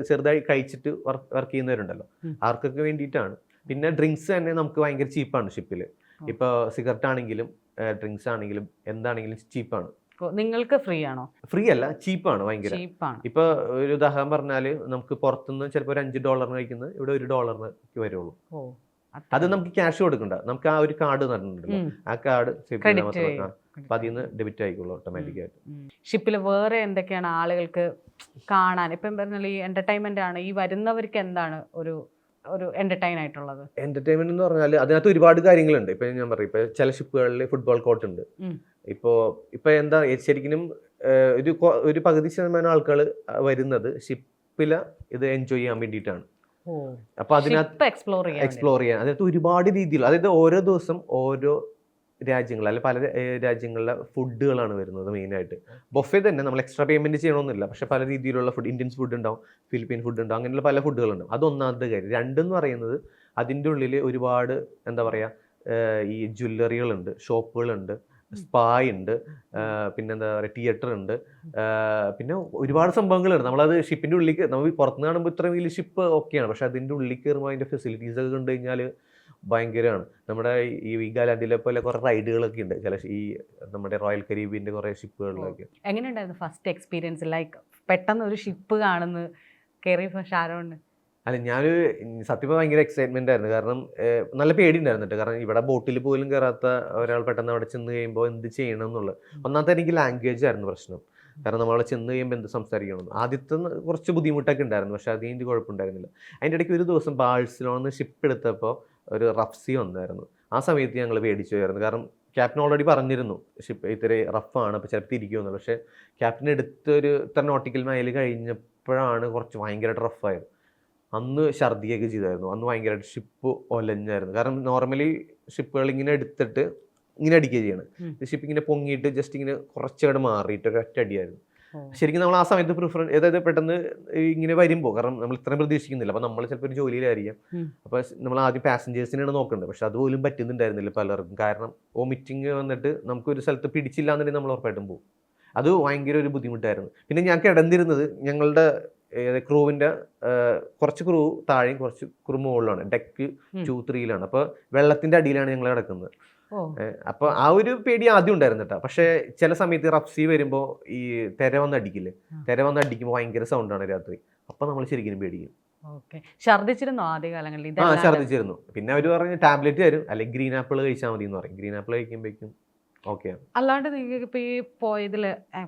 ചെറുതായി കഴിച്ചിട്ട് വർക്ക് ചെയ്യുന്നവരുണ്ടല്ലോ, ആർക്കൊക്കെ വേണ്ടിയിട്ടാണ്. പിന്നെ ഡ്രിങ്ക്സ് തന്നെ നമുക്ക് ഭയങ്കര ചീപ്പാണ് ഷിപ്പിൽ. ഇപ്പോൾ സിഗരറ്റ് ആണെങ്കിലും ഡ്രിങ്ക്സ് ആണെങ്കിലും എന്താണെങ്കിലും ചീപ്പാണ്. നിങ്ങൾക്ക് ഫ്രീ ആണോ? ഫ്രീ അല്ല, ചീപ്പാണ്, ഭയങ്കര. ഇപ്പൊ ഒരു ഉദാഹരണം പറഞ്ഞാല് നമുക്ക് പുറത്തുനിന്ന് ചിലപ്പോൾ ഒരു $5 കഴിക്കുന്നത് ഇവിടെ $1 വരുള്ളൂ. അത് നമുക്ക് ക്യാഷ് കൊടുക്കണ്ട. നമുക്ക് ആ ഒരു കാർഡ് നടന്നിട്ടുണ്ടല്ലോ, ആ കാർഡ് അപ്പൊ അതിൽ നിന്ന് ഡെബിറ്റ് ആയിക്കോളൂ ഓട്ടോമാറ്റിക്കായിട്ട്. ഷിപ്പിൽ വേറെ എന്തൊക്കെയാണ് ആളുകൾക്ക് കാണാൻ? ഇപ്പം പറഞ്ഞാൽ ഈ എന്റർടൈൻമെന്റ് ആണ്, ഈ വരുന്നവർക്ക് എന്താണ് ഒരു എന്റർടൈൻ ആയിട്ടുള്ളത്? എന്റർടൈൻമെന്റ് എന്ന് പറഞ്ഞാൽ അതിനകത്ത് ഒരുപാട് കാര്യങ്ങളുണ്ട്. ഇപ്പൊ ഞാൻ പറയും, ഇപ്പൊ ചില ഷിപ്പുകളിൽ ഫുട്ബോൾ കോർട്ട് ഉണ്ട്. ഇപ്പൊ എന്താ ശരിക്കും ഒരു പകുതി ശതമാനം ആൾക്കാർ വരുന്നത് ഷിപ്പില് ഇത് എൻജോയ് ചെയ്യാൻ വേണ്ടിയിട്ടാണ്. അപ്പൊ അതിനകത്ത് എക്സ്പ്ലോർ ചെയ്യാൻ അതിനകത്ത് ഒരുപാട് രീതിയിൽ, അതായത് ഓരോ ദിവസം ഓരോ രാജ്യങ്ങൾ അല്ലെ പല രാജ്യങ്ങളിലെ ഫുഡുകളാണ് വരുന്നത്. മെയിനായിട്ട് ബൊഫേ തന്നെ, നമ്മൾ എക്സ്ട്രാ പേയ്മെന്റ് ചെയ്യണമെന്നില്ല. പക്ഷെ പല രീതിയിലുള്ള ഫുഡ്, ഇന്ത്യൻസ് ഫുഡ് ഉണ്ടാവും, ഫിലിപ്പീൻ ഫുഡ് ഉണ്ടാവും, അങ്ങനെയുള്ള പല ഫുഡുകളുണ്ടാവും. അതൊന്നാമത്തെ കാര്യം. രണ്ടെന്ന് പറയുന്നത് അതിൻ്റെ ഉള്ളിൽ ഒരുപാട് എന്താ പറയുക, ഈ ജ്വല്ലറികളുണ്ട്, ഷോപ്പുകളുണ്ട്, സ്പാ ഉണ്ട്, പിന്നെന്താ പറയുക തിയേറ്റർ ഉണ്ട്, പിന്നെ ഒരുപാട് സംഭവങ്ങളുണ്ട്. നമ്മളത് ഷിപ്പിൻ്റെ ഉള്ളിലേക്ക് നമ്മൾ പുറത്തുനിന്ന് കാണുമ്പോൾ ഇത്ര വലിയ ഷിപ്പ് ഓക്കെയാണ്, പക്ഷെ അതിൻ്റെ ഉള്ളിൽ കയറുമ്പോൾ അതിൻ്റെ ഫെസിലിറ്റീസ് ഒക്കെ കണ്ടു കഴിഞ്ഞാൽ ഭയങ്കരമാണ്. നമ്മുടെ ഈ വീഗാലാൻഡിലെ പോലെ കുറെ റൈഡുകളൊക്കെ ഉണ്ട് ചില ഈ നമ്മുടെ റോയൽ കരീബിയൻ്റെ കുറെ ഷിപ്പുകളിലൊക്കെ. എങ്ങനെയുണ്ടായിരുന്നു ഫസ്റ്റ് എക്സ്പീരിയൻസ്? ലൈക്ക് പെട്ടെന്ന് ഒരു ഷിപ്പ് കാണുന്നു കയറിയപ്പോൾ ഷാരോണ്? അല്ല, ഞാനൊരു സത്യം ഭയങ്കര എക്സൈറ്റ്മെന്റ് ആയിരുന്നു. കാരണം നല്ല പേടി ഉണ്ടായിരുന്നിട്ട്. കാരണം ഇവിടെ ബോട്ടിൽ പോലും കയറാത്ത ഒരാൾ പെട്ടെന്ന് അവിടെ ചെന്ന് കഴിയുമ്പോൾ എന്ത് ചെയ്യണം എന്നുള്ളത്. ഒന്നാമത്തെ എനിക്ക് ലാംഗ്വേജ് ആയിരുന്നു പ്രശ്നം. കാരണം നമ്മളവിടെ ചെന്ന് കഴിയുമ്പോൾ എന്ത് സംസാരിക്കണം, ആദ്യത്തെ കുറച്ച് ബുദ്ധിമുട്ടൊക്കെ ഉണ്ടായിരുന്നു. പക്ഷെ അതിന് എനിക്ക് കുഴപ്പമുണ്ടായിരുന്നില്ല. അതിൻ്റെ ഇടയ്ക്ക് ഒരു ദിവസം ബാഴ്സലോണിൽ ഷിപ്പ് എടുത്തപ്പോൾ ഒരു റഫ്സി വന്നായിരുന്നു. ആ സമയത്ത് ഞങ്ങൾ പേടിച്ചു പോയായിരുന്നു. കാരണം ക്യാപ്റ്റൻ ഓൾറെഡി പറഞ്ഞിരുന്നു ഷിപ്പ് ഇത്തിരി റഫാണ്, അപ്പോൾ ചിലപ്പോൾ തിരിക്കുമെന്നുള്ളൂ. പക്ഷേ ക്യാപ്റ്റൻ എടുത്തൊരു ഇത്ര നോട്ടിക്കൽ മൈൽ കഴിഞ്ഞപ്പോഴാണ് കുറച്ച് ഭയങ്കരമായിട്ട് റഫായത്. അന്ന് ഛർദിയൊക്കെ ചെയ്തായിരുന്നു. അന്ന് ഭയങ്കരമായിട്ട് ഷിപ്പ് ഒലഞ്ഞായിരുന്നു. കാരണം നോർമലി ഷിപ്പുകൾ ഇങ്ങനെ എടുത്തിട്ട് ഇങ്ങനെ അടിക്കുക ചെയ്യണം. ഷിപ്പ് ഇങ്ങനെ പൊങ്ങിയിട്ട് ജസ്റ്റ് ഇങ്ങനെ കുറച്ചങ്ങോട്ട് മാറിയിട്ട് ഒരു ഒറ്റ അടിയായിരുന്നു. ശരിക്കും നമ്മൾ ആ സമയത്ത് അതായത് പെട്ടെന്ന് ഇങ്ങനെ വരുമ്പോൾ, കാരണം നമ്മൾ ഇത്രയും പ്രതീക്ഷിക്കുന്നില്ല. അപ്പോൾ നമ്മൾ ചിലപ്പോൾ ഒരു ജോലിയിലായിരിക്കാം. അപ്പോൾ നമ്മൾ ആദ്യം പാസഞ്ചേഴ്സിനാണ് നോക്കേണ്ടത്. പക്ഷെ അതുപോലും പറ്റുന്നുണ്ടായിരുന്നില്ല പലർക്കും. കാരണം വോമിറ്റിങ് വന്നിട്ട് നമുക്കൊരു സ്ഥലത്ത് പിടിച്ചില്ല എന്നുണ്ടെങ്കിൽ നമ്മൾ ഉറപ്പായിട്ടും പോകും. അത് ഭയങ്കര ഒരു ബുദ്ധിമുട്ടായിരുന്നു. പിന്നെ ഞാൻ കിടന്നിരുന്നത് ഞങ്ങളുടെ ക്രൂവിൻ്റെ കുറച്ച് ക്രൂ താഴെയും കുറച്ച് ക്രൂ മുകളിലാണ്. ഡെക്ക് 2, 3 അപ്പോൾ വെള്ളത്തിൻ്റെ അടിയിലാണ് ഞങ്ങൾ കിടക്കുന്നത്. അപ്പോൾ ആ ഒരു പേടി ആദ്യം ഉണ്ടായിരുന്നു കേട്ടോ. പക്ഷേ ചില സമയത്ത് റഫ്സി വരുമ്പോൾ ഈ തിര വന്ന് അടിക്കില്ലേ, തിര വന്ന് അടിക്കുമ്പോൾ ഭയങ്കര സൗണ്ടാണ് രാത്രി. അപ്പോൾ നമ്മൾ ശരിക്കും പേടിക്കും. ഓക്കെ. ഛർദ്ദിച്ചിരുന്നോ ആദ്യകാലങ്ങളിൽ? ആ ഇതല്ലാണ്ട് ഛർദ്ദിച്ചിരുന്നു. പിന്നെ അവർ പറഞ്ഞ് ടാബ്ലറ്റ് തരും, അല്ലെങ്കിൽ ഗ്രീൻ ആപ്പിൾ കഴിച്ചാൽ മതി എന്ന് പറയും. ഗ്രീൻ ആപ്പിൾ കഴിക്കുമ്പോഴേക്കും ഓക്കെ. അല്ലാണ്ട് നിങ്ങൾക്ക് ഇപ്പോൾ ഈ പോയതിൽ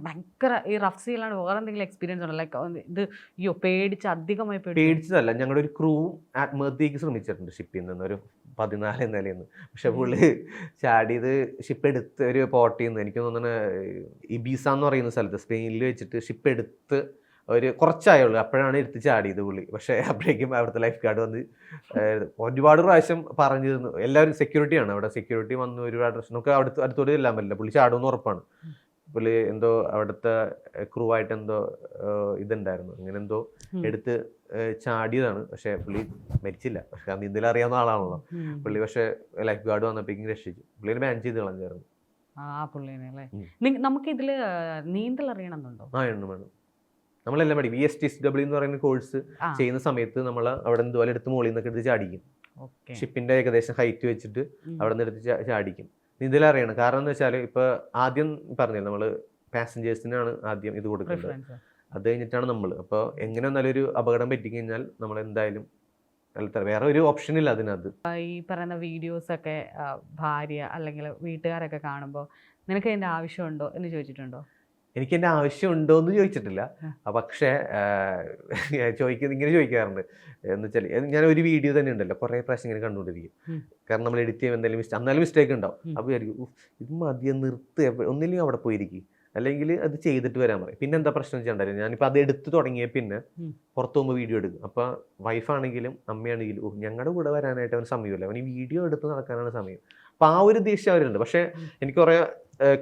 ഭയങ്കര ഈ റഫ് സീലാണ് വേറെ എന്തെങ്കിലും എക്സ്പീരിയൻസ് ഉണ്ടോ? ലൈക്ക് ഇത് അയ്യോ പേടിച്ച് അധികമായി പേടിച്ചു? പേടിച്ചതല്ല, ഞങ്ങളുടെ ഒരു ക്രൂ ആത്മഹത്യക്ക് ശ്രമിച്ചിട്ടുണ്ട് ഷിപ്പിൽ നിന്ന് ഒരു 14 നിലയിൽ നിന്ന്. പക്ഷെ പുള്ളി ചാടിയത് ഷിപ്പ് എടുത്ത് ഒരു പോർട്ടിൽ നിന്ന്, എനിക്ക് തോന്നുന്നു ഇബീസ എന്ന് പറയുന്ന സ്ഥലത്ത് സ്പെയിനിൽ വെച്ചിട്ട് ഷിപ്പ് എടുത്ത് ഒരു കുറച്ചായുള്ളൂ, അപ്പോഴാണ് എടുത്ത് ചാടിയത് പുള്ളി. പക്ഷേ അപ്പോഴേക്കും അവിടുത്തെ ലൈഫ് ഗാർഡ് വന്ന് ഒരുപാട് പ്രാവശ്യം പറഞ്ഞിരുന്നു. എല്ലാവരും സെക്യൂരിറ്റിയാണ് അവിടെ, സെക്യൂരിറ്റി വന്ന് ഒരുപാട് പ്രശ്നം, നമുക്ക് അടുത്തോട് ചെല്ലാൻ പറ്റില്ല, പുള്ളി ചാടുമെന്ന് ഉറപ്പാണ്. പുള്ളി എന്തോ അവിടുത്തെ ക്രൂ ആയിട്ട് എന്തോ ഇതുണ്ടായിരുന്നു, അങ്ങനെ എന്തോ എടുത്ത് ചാടിയതാണ്. പക്ഷെ പുള്ളി മരിച്ചില്ല, പക്ഷെ നീന്തൽ അറിയാവുന്ന ആളാണല്ലോ പുള്ളി. പക്ഷെ ലൈഫ് ഗാർഡ് വന്നപ്പോഴേക്കും രക്ഷിച്ചു, പുള്ളിനെ ബാൻ ചെയ്ത് കളഞ്ഞായിരുന്നു. പുള്ളിനെ അല്ലേ? നമുക്ക് ഇതിൽ നീന്തൽ അറിയണമെന്നുണ്ടോ? വേണം. നമ്മളെല്ലാം പഠിക്കും. VSTCW എന്ന് പറയുന്ന കോഴ്സ് ചെയ്യുന്ന സമയത്ത് നമ്മൾ അവിടെ എന്തുപോലെ എടുത്ത് മുകളിൽ നിന്നൊക്കെ എടുത്ത് ചാടിക്കും. ഷിപ്പിന്റെ ഏകദേശം ഹൈറ്റ് വെച്ചിട്ട് അവിടെ നിന്ന് എടുത്ത് ചാടിക്കും. നീന്തൽ അറിയണം. കാരണം എന്ന് വെച്ചാൽ ഇപ്പൊ ആദ്യം പറഞ്ഞില്ല, നമ്മള് പാസഞ്ചേഴ്സിനാണ് ആദ്യം ഇത് കൊടുക്കുന്നത്, അത് കഴിഞ്ഞിട്ടാണ് നമ്മൾ. അപ്പോൾ എങ്ങനെ വന്നാലും ഒരു അപകടം പറ്റിക്കഴിഞ്ഞാൽ നമ്മൾ എന്തായാലും വേറെ ഒരു ഓപ്ഷൻ ഇല്ല അതിനകത്ത്. ഈ പറയുന്ന വീഡിയോസ് ഒക്കെ ഭാര്യ അല്ലെങ്കിൽ വീട്ടുകാരൊക്കെ കാണുമ്പോൾ നിനക്ക് അതിന്റെ ആവശ്യമുണ്ടോ എന്ന് ചോദിച്ചിട്ടുണ്ടോ? എനിക്ക് എൻ്റെ ആവശ്യമുണ്ടോ എന്ന് ചോദിച്ചിട്ടില്ല, പക്ഷേ ഇങ്ങനെ ചോദിക്കാറുണ്ട്. എന്ന് വെച്ചാൽ ഞാൻ ഒരു വീഡിയോ തന്നെ ഉണ്ടല്ലോ കുറേ പ്രാവശ്യം ഇങ്ങനെ കണ്ടുകൊണ്ടിരിക്കും. കാരണം നമ്മൾ എഡിറ്റ് ചെയ്യുമ്പോൾ എന്തെങ്കിലും എന്നാലും മിസ്റ്റേക്ക് ഉണ്ടാവും. അപ്പോൾ വിചാരിക്കും ഇത് മതിയെ നിർത്ത്, ഒന്നില്ലെങ്കിൽ അവിടെ പോയിരിക്കും, അല്ലെങ്കിൽ അത് ചെയ്തിട്ട് വരാൻ പറയും. പിന്നെ എന്താ പ്രശ്നം വെച്ചിട്ടുണ്ടായിരുന്നു, ഞാനിപ്പോൾ അത് എടുത്ത് തുടങ്ങിയ പിന്നെ പുറത്ത് പോകുമ്പോൾ വീഡിയോ എടുക്കും. അപ്പോൾ വൈഫാണെങ്കിലും അമ്മയാണെങ്കിലും ഞങ്ങളുടെ കൂടെ വരാനായിട്ട് അവന് സമയമില്ല, അവന് ഈ വീഡിയോ എടുത്ത് നടക്കാനാണ് സമയം. അപ്പോൾ ആ ഒരു ദേഷ്യം അവരുണ്ട്. പക്ഷേ എനിക്ക് കുറേ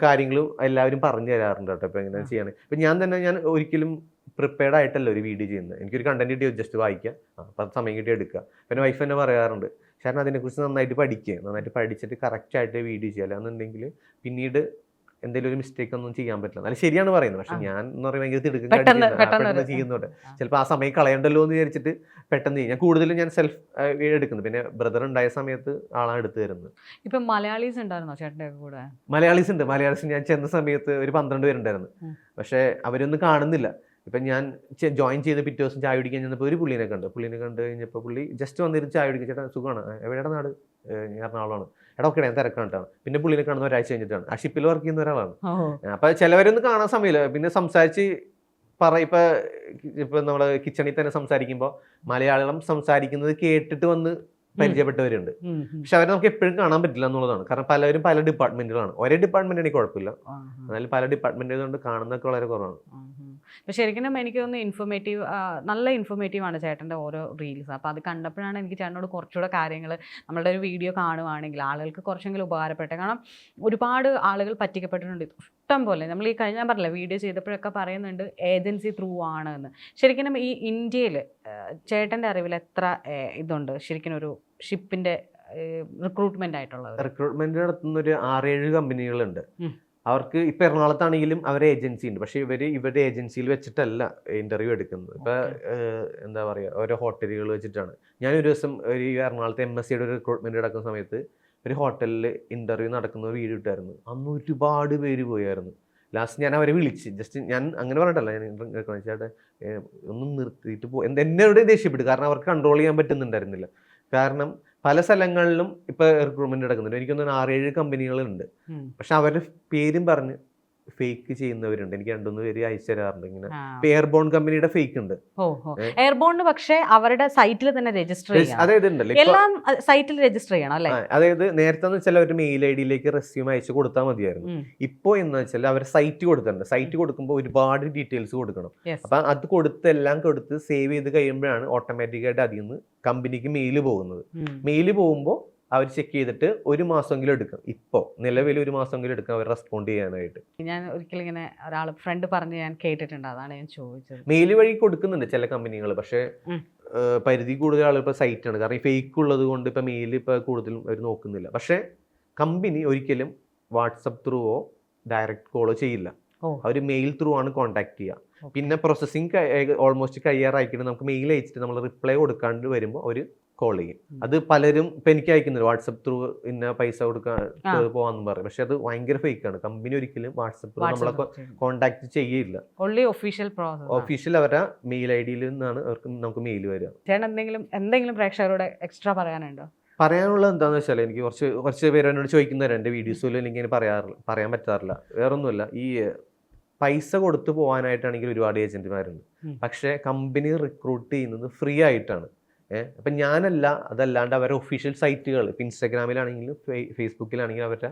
കാര്യങ്ങളും എല്ലാവരും പറഞ്ഞു തരാറുണ്ട് കേട്ടോ. ഇപ്പോൾ എങ്ങനെ ചെയ്യണം. ഇപ്പം ഞാൻ ഒരിക്കലും പ്രിപ്പയർഡ് ആയിട്ടല്ല ഒരു വീഡിയോ ചെയ്യുന്നത്. എനിക്കൊരു കണ്ടന്റ് കിട്ടിയോ ജസ്റ്റ് വായിക്കുക, അപ്പം അത് സമയം കിട്ടി എടുക്കുക. പിന്നെ വൈഫ് തന്നെ പറയാറുണ്ട്, കാരണം അതിനെക്കുറിച്ച് നന്നായിട്ട് പഠിക്കുക, നന്നായിട്ട് പഠിച്ചിട്ട് കറക്റ്റായിട്ട് വീഡിയോ ചെയ്യുക, എന്നുണ്ടെങ്കിൽ പിന്നീട് എന്തെങ്കിലും ഒരു മിസ്റ്റേക്ക് ഒന്നും ചെയ്യാൻ പറ്റില്ല. എന്നാലും ശരിയാണ് പറയുന്നത്. പക്ഷെ ഞാൻ എന്ന് പറയുമ്പോൾ ഭയങ്കര തിടുക്കം പെട്ടെന്ന് ചെയ്യുന്നുണ്ട്. ചിലപ്പോൾ ആ സമയം കളയണ്ടല്ലോ എന്ന് വിചാരിച്ചിട്ട് പെട്ടെന്ന് ചെയ്യും. ഞാൻ കൂടുതലും ഞാൻ സെൽഫ് എടുക്കുന്നത്. പിന്നെ ബ്രദർ ഉണ്ടായ സമയത്ത് ആളാണ് എടുത്തു തരുന്നത്. ഇപ്പം മലയാളീസ് ഉണ്ടായിരുന്നോ ചേട്ടൻ്റെ കൂടെ? മലയാളീസ് ഉണ്ട്. മലയാളീസ് ഞാൻ ചെന്ന സമയത്ത് ഒരു 12 പേരുണ്ടായിരുന്നു. പക്ഷെ അവരൊന്നും കാണുന്നില്ല. ഇപ്പം ഞാൻ ജോയിൻ ചെയ്ത് പിറ്റേ ദിവസം ചായ കുടിക്കാൻ ചെന്നപ്പോൾ ഒരു പുള്ളിനെ കണ്ടു കഴിഞ്ഞപ്പോൾ പുള്ളി ജസ്റ്റ് വന്നിരുന്ന് ചായ കുടിക്കുക, ചേട്ടാ സുഖമാണ്, എവിടെയുടെ നാട്? എറണാകുളമാണ്. എടാ ഓക്കെ, ഞാൻ തിരക്കാണ്ടാണ്. പിന്നെ പുള്ളിനെ കാണുന്ന ഒരാഴ്ച കഴിഞ്ഞിട്ടാണ്. ആ ഷിപ്പിൽ വർക്ക് ചെയ്യുന്ന ഒരാളാണ്. അപ്പം ചിലവരൊന്നും കാണാൻ സമയമില്ല. പിന്നെ സംസാരിച്ച് ഇപ്പം നമ്മൾ കിച്ചണിൽ തന്നെ സംസാരിക്കുമ്പോൾ മലയാളം സംസാരിക്കുന്നത് കേട്ടിട്ട് വന്ന് പരിചയപ്പെട്ടവരുണ്ട്. പക്ഷെ അവരെ നമുക്ക് എപ്പോഴും കാണാൻ പറ്റില്ല എന്നുള്ളതാണ്. കാരണം പലവരും പല ഡിപ്പാർട്ട്മെന്റുകളാണ്. ഒരേ ഡിപ്പാർട്ട്മെന്റ് ആണെങ്കിൽ കുഴപ്പമില്ല, എന്നാലും പല ഡിപ്പാർട്ട്മെന്റുകൾ കൊണ്ട് കാണുന്നതൊക്കെ വളരെ കുറവാണ്. പക്ഷെ ശരിക്കും എനിക്ക് തോന്നുന്നു നല്ല ഇൻഫോർമേറ്റീവാണ് ചേട്ടൻ്റെ ഓരോ റീൽസ്. അപ്പോൾ അത് കണ്ടപ്പോഴാണ് എനിക്ക് ചേട്ടനോട് കുറച്ചുകൂടെ കാര്യങ്ങൾ, നമ്മളുടെ ഒരു വീഡിയോ കാണുവാണെങ്കിൽ ആളുകൾക്ക് കുറച്ചെങ്കിലും ഉപകാരപ്പെട്ടെ. കാരണം ഒരുപാട് ആളുകൾ പറ്റിക്കപ്പെട്ടിട്ടുണ്ട് ഇഷ്ടം പോലെ. നമ്മൾ ഈ ഞാൻ പറഞ്ഞില്ല വീഡിയോ ചെയ്തപ്പോഴൊക്കെ പറയുന്നുണ്ട് ഏജൻസി ത്രൂ ആണ് എന്ന്. ശരിക്കും ഈ ഇന്ത്യയിൽ ചേട്ടൻ്റെ അറിവിൽ എത്ര ഇതുണ്ട് ശരിക്കും ഒരു ഷിപ്പിൻ്റെ റിക്രൂട്ട്മെന്റ് ആയിട്ടുള്ളത്? റിക്രൂട്ട്മെന്റ് നടത്തുന്ന ഒരു 6-7 കമ്പനികളുണ്ട്. അവർക്ക് ഇപ്പം എറണാകുളത്താണെങ്കിലും അവരുടെ ഏജൻസി ഉണ്ട്. പക്ഷേ ഇവരുടെ ഏജൻസിയിൽ വെച്ചിട്ടല്ല ഇന്റർവ്യൂ എടുക്കുന്നത്. ഇപ്പം എന്താ പറയുക, ഓരോ ഹോട്ടലുകൾ വെച്ചിട്ടാണ്. ഞാനൊരു ദിവസം ഒരു എറണാകുളത്തെ MSCയുടെ ഒരു റിക്രൂട്ട്മെന്റ് നടക്കുന്ന സമയത്ത് ഒരു ഹോട്ടലിൽ ഇന്റർവ്യൂ നടക്കുന്ന വീഡിയോ ഇട്ടായിരുന്നു. അന്ന് ഒരുപാട് പേര് പോയായിരുന്നു. ലാസ്റ്റ് ഞാൻ അവരെ വിളിച്ച് ജസ്റ്റ് ഞാൻ അങ്ങനെ പറഞ്ഞിട്ടല്ല, ഞാൻ ചേട്ടാ ഒന്നും നിർത്തിയിട്ട് എന്നോട് ദേഷ്യപ്പെട്ടു. കാരണം അവർക്ക് കൺട്രോൾ ചെയ്യാൻ പറ്റുന്നുണ്ടായിരുന്നില്ല. കാരണം പല സ്ഥലങ്ങളിലും ഇപ്പൊ റിക്രൂട്ട്മെന്റ് നടക്കുന്നുണ്ട്. എനിക്കൊന്ന് 6-7 കമ്പനികളുണ്ട്. പക്ഷെ അവരുടെ പേരും പറഞ്ഞ് ഫേക്ക് ചെയ്യുന്നവരുണ്ട്. എനിക്ക് 2-3 പേര് അയച്ചു തരാറുണ്ട്. ഇങ്ങനെ എയർബോൺ കമ്പനിയുടെ ഫേക്ക് ഉണ്ട്. എയർബോണിന് പക്ഷേ അവരുടെ സൈറ്റിൽ തന്നെ രജിസ്റ്റർ ചെയ്യണം. അതായത് ഉണ്ടല്ലോ എല്ലാം സൈറ്റിൽ രജിസ്റ്റർ ചെയ്യണം അല്ലേ? അതായത് നേരത്തെ എന്ന് വെച്ചാൽ ഒരു മെയിൽ ID-യിലേക്ക് റെസ്യൂം അയച്ചു കൊടുത്താൽ മതിയായിരുന്നു. ഇപ്പോ എന്ന് വെച്ചാൽ അവർ സൈറ്റ് കൊടുത്തിട്ടുണ്ട്. സൈറ്റ് കൊടുക്കുമ്പോൾ ഒരുപാട് ഡീറ്റെയിൽസ് കൊടുക്കണം. അപ്പൊ അത് എല്ലാം കൊടുത്ത് സേവ് ചെയ്ത് കഴിയുമ്പോഴാണ് ഓട്ടോമാറ്റിക്കായിട്ട് അതിൽ നിന്ന് കമ്പനിക്ക് മെയിൽ പോകുന്നത്. മെയിൽ പോകുമ്പോൾ അവർ ചെക്ക് ചെയ്തിട്ട് 1 മാസമെങ്കിലും എടുക്കും. ഇപ്പോൾ നിലവിൽ 1 മാസമെങ്കിലും എടുക്കും അവർ റെസ്പോണ്ട് ചെയ്യാനായിട്ട്. ഞാൻ ഒരിക്കലും ഇങ്ങനെ ഒരാൾ ഫ്രണ്ട് പറഞ്ഞ് ഞാൻ കേട്ടിട്ടുണ്ട്, അതാണ് ഞാൻ ചോദിച്ചത്. മെയിൽ വഴി കൊടുക്കുന്നുണ്ട് ചില കമ്പനികൾ. പക്ഷേ പരിധി കൂടുതൽ ആളുകൾ ഇപ്പോൾ സൈറ്റാണ്. കാരണം ഈ ഫേക്ക് ഉള്ളത് കൊണ്ട് ഇപ്പോൾ മെയിൽ ഇപ്പോൾ കൂടുതലും അവർ നോക്കുന്നില്ല. പക്ഷേ കമ്പനി ഒരിക്കലും വാട്സപ്പ് ത്രൂവോ ഡയറക്റ്റ് കോളോ ചെയ്യില്ല. അവർ മെയിൽ ത്രൂ ആണ് കോൺടാക്ട് ചെയ്യുക. പിന്നെ പ്രോസസ്സിങ് ഓൾമോസ്റ്റ് കഴിയാറായിക്കിട്ട് നമുക്ക് മെയിൽ അയച്ചിട്ട് നമ്മൾ റിപ്ലൈ കൊടുക്കാണ്ട് വരുമ്പോൾ ഒരു കോൾ ചെയ്യും. അത് പലരും ഇപ്പൊ എനിക്ക് അയക്കുന്നില്ല വാട്സപ്പ് ത്രൂ ഇന്ന പൈസ കൊടുക്കാൻ പോവാന്ന് പറയും. പക്ഷെ അത് ഭയങ്കര ഫേക്ക് ആണ്. കമ്പനി ഒരിക്കലും വാട്സപ്പ് ത്രൂ നമ്മളെ കോൺടാക്ട് ചെയ്യില്ല. ഒഫീഷ്യൽ അവരുടെ മെയിൽ ഐഡിയിൽ നിന്നാണ് നമുക്ക് മെയിൽ വരിക. എന്തെങ്കിലും പ്രേക്ഷകരോട് എക്സ്ട്രാ പറയാനുണ്ടോ? പറയാനുള്ളത് എന്താണെന്ന് വെച്ചാൽ എനിക്ക് കുറച്ച് പേര് എന്നോട് ചോദിക്കുന്നവരുണ്ട് എൻ്റെ വീഡിയോസിൽ എനിക്ക് പറയാൻ പറ്റാറില്ല. വേറൊന്നുമില്ല, ഈ പൈസ കൊടുത്തു പോകാനായിട്ടാണെങ്കിൽ ഒരുപാട് ഏജന്റുമാരുണ്ട്. പക്ഷേ കമ്പനി റിക്രൂട്ട് ചെയ്യുന്നത് ഫ്രീ ആയിട്ടാണ്. അപ്പം ഞാനല്ല, അതല്ലാണ്ട് അവരുടെ ഒഫീഷ്യൽ സൈറ്റുകൾ ഇപ്പം ഇൻസ്റ്റാഗ്രാമിലാണെങ്കിലും ഫേസ്ബുക്കിലാണെങ്കിലും അവരുടെ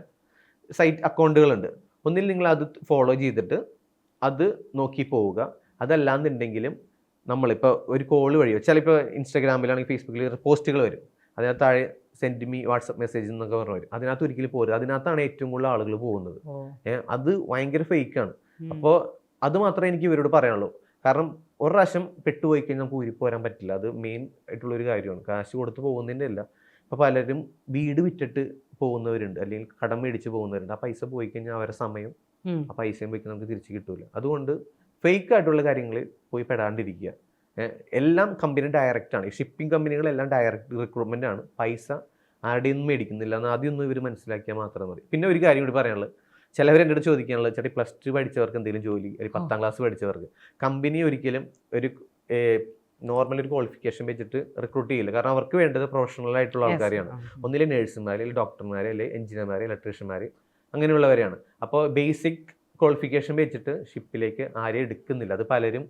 സൈറ്റ് അക്കൗണ്ടുകളുണ്ട്. ഒന്നിൽ നിങ്ങൾ അത് ഫോളോ ചെയ്തിട്ട് അത് നോക്കി പോവുക. അതല്ലാന്നുണ്ടെങ്കിലും നമ്മളിപ്പോൾ ഒരു കോൾ വഴിയോ ചിലപ്പോൾ ഇൻസ്റ്റാഗ്രാമിലാണെങ്കിൽ ഫേസ്ബുക്കിൽ പോസ്റ്റുകൾ വരും, അതിനകത്ത് താഴെ സെൻഡ് മീ വാട്സപ്പ് മെസ്സേജ് എന്നൊക്കെ പറഞ്ഞു വരും. അതിനകത്ത് ഒരിക്കലും പോരുത്. അതിനകത്താണ് ഏറ്റവും കൂടുതൽ ആളുകൾ പോകുന്നത്. അത് ഭയങ്കര ഫേക്കാണ്. അപ്പോൾ അത് മാത്രമേ എനിക്ക് ഇവരോട് പറയാനുള്ളൂ. കാരണം ഒരു പ്രാവശ്യം പെട്ടുപോയി കഴിഞ്ഞാൽ നമുക്ക് ഊരിപ്പോരാൻ പറ്റില്ല. അത് മെയിൻ ആയിട്ടുള്ളൊരു കാര്യമാണ്. കാശ് കൊടുത്ത് പോകുന്നതിൻ്റെ അല്ല. ഇപ്പോൾ പലരും വീട് വിറ്റിട്ട് പോകുന്നവരുണ്ട്, അല്ലെങ്കിൽ കടം മേടിച്ച് പോകുന്നവരുണ്ട്. ആ പൈസ പോയി കഴിഞ്ഞാൽ അവരുടെ സമയം ആ പൈസയും പോയി നമുക്ക് തിരിച്ച് കിട്ടൂല. അതുകൊണ്ട് ഫേക്ക് ആയിട്ടുള്ള കാര്യങ്ങളിൽ പോയി പെടാണ്ടിരിക്കുക. എല്ലാം കമ്പനി ഡയറക്റ്റ് ആണ്. ഷിപ്പിംഗ് കമ്പനികളെല്ലാം ഡയറക്റ്റ് റിക്രൂട്ട്മെന്റ് ആണ്. പൈസ ആരുടെയും ഒന്നും മേടിക്കുന്നില്ല എന്ന് ആദ്യം ഒന്നും ഇവർ മനസ്സിലാക്കിയാൽ മാത്രം മതി. പിന്നെ ഒരു കാര്യം കൂടി പറയാനുള്ളത്, ചിലവർ എൻ്റെ അടുത്ത് ചോദിക്കാനുള്ളത്, ചേട്ടാ +2 പഠിച്ചവർക്ക് എന്തെങ്കിലും ജോലി, അല്ലെങ്കിൽ 10ാം ക്ലാസ് പഠിച്ചവർക്ക് കമ്പനി ഒരിക്കലും ഒരു നോർമൽ ഒരു ക്വാളിഫിക്കേഷൻ വെച്ചിട്ട് റിക്രൂട്ട് ചെയ്യില്ല. കാരണം അവർക്ക് വേണ്ടത് പ്രൊഫഷണൽ ആയിട്ടുള്ള ആൾക്കാരെയാണ്. ഒന്നിലെ നേഴ്സുമാർ, അല്ലെങ്കിൽ ഡോക്ടർമാർ, അല്ലെങ്കിൽ എഞ്ചിനീയർമാർ, ഇലക്ട്രീഷ്യന്മാർ, അങ്ങനെയുള്ളവരെയാണ്. അപ്പോൾ ബേസിക് ക്വാളിഫിക്കേഷൻ വെച്ചിട്ട് ഷിപ്പിലേക്ക് ആരെയും എടുക്കുന്നില്ല. അത് പലരും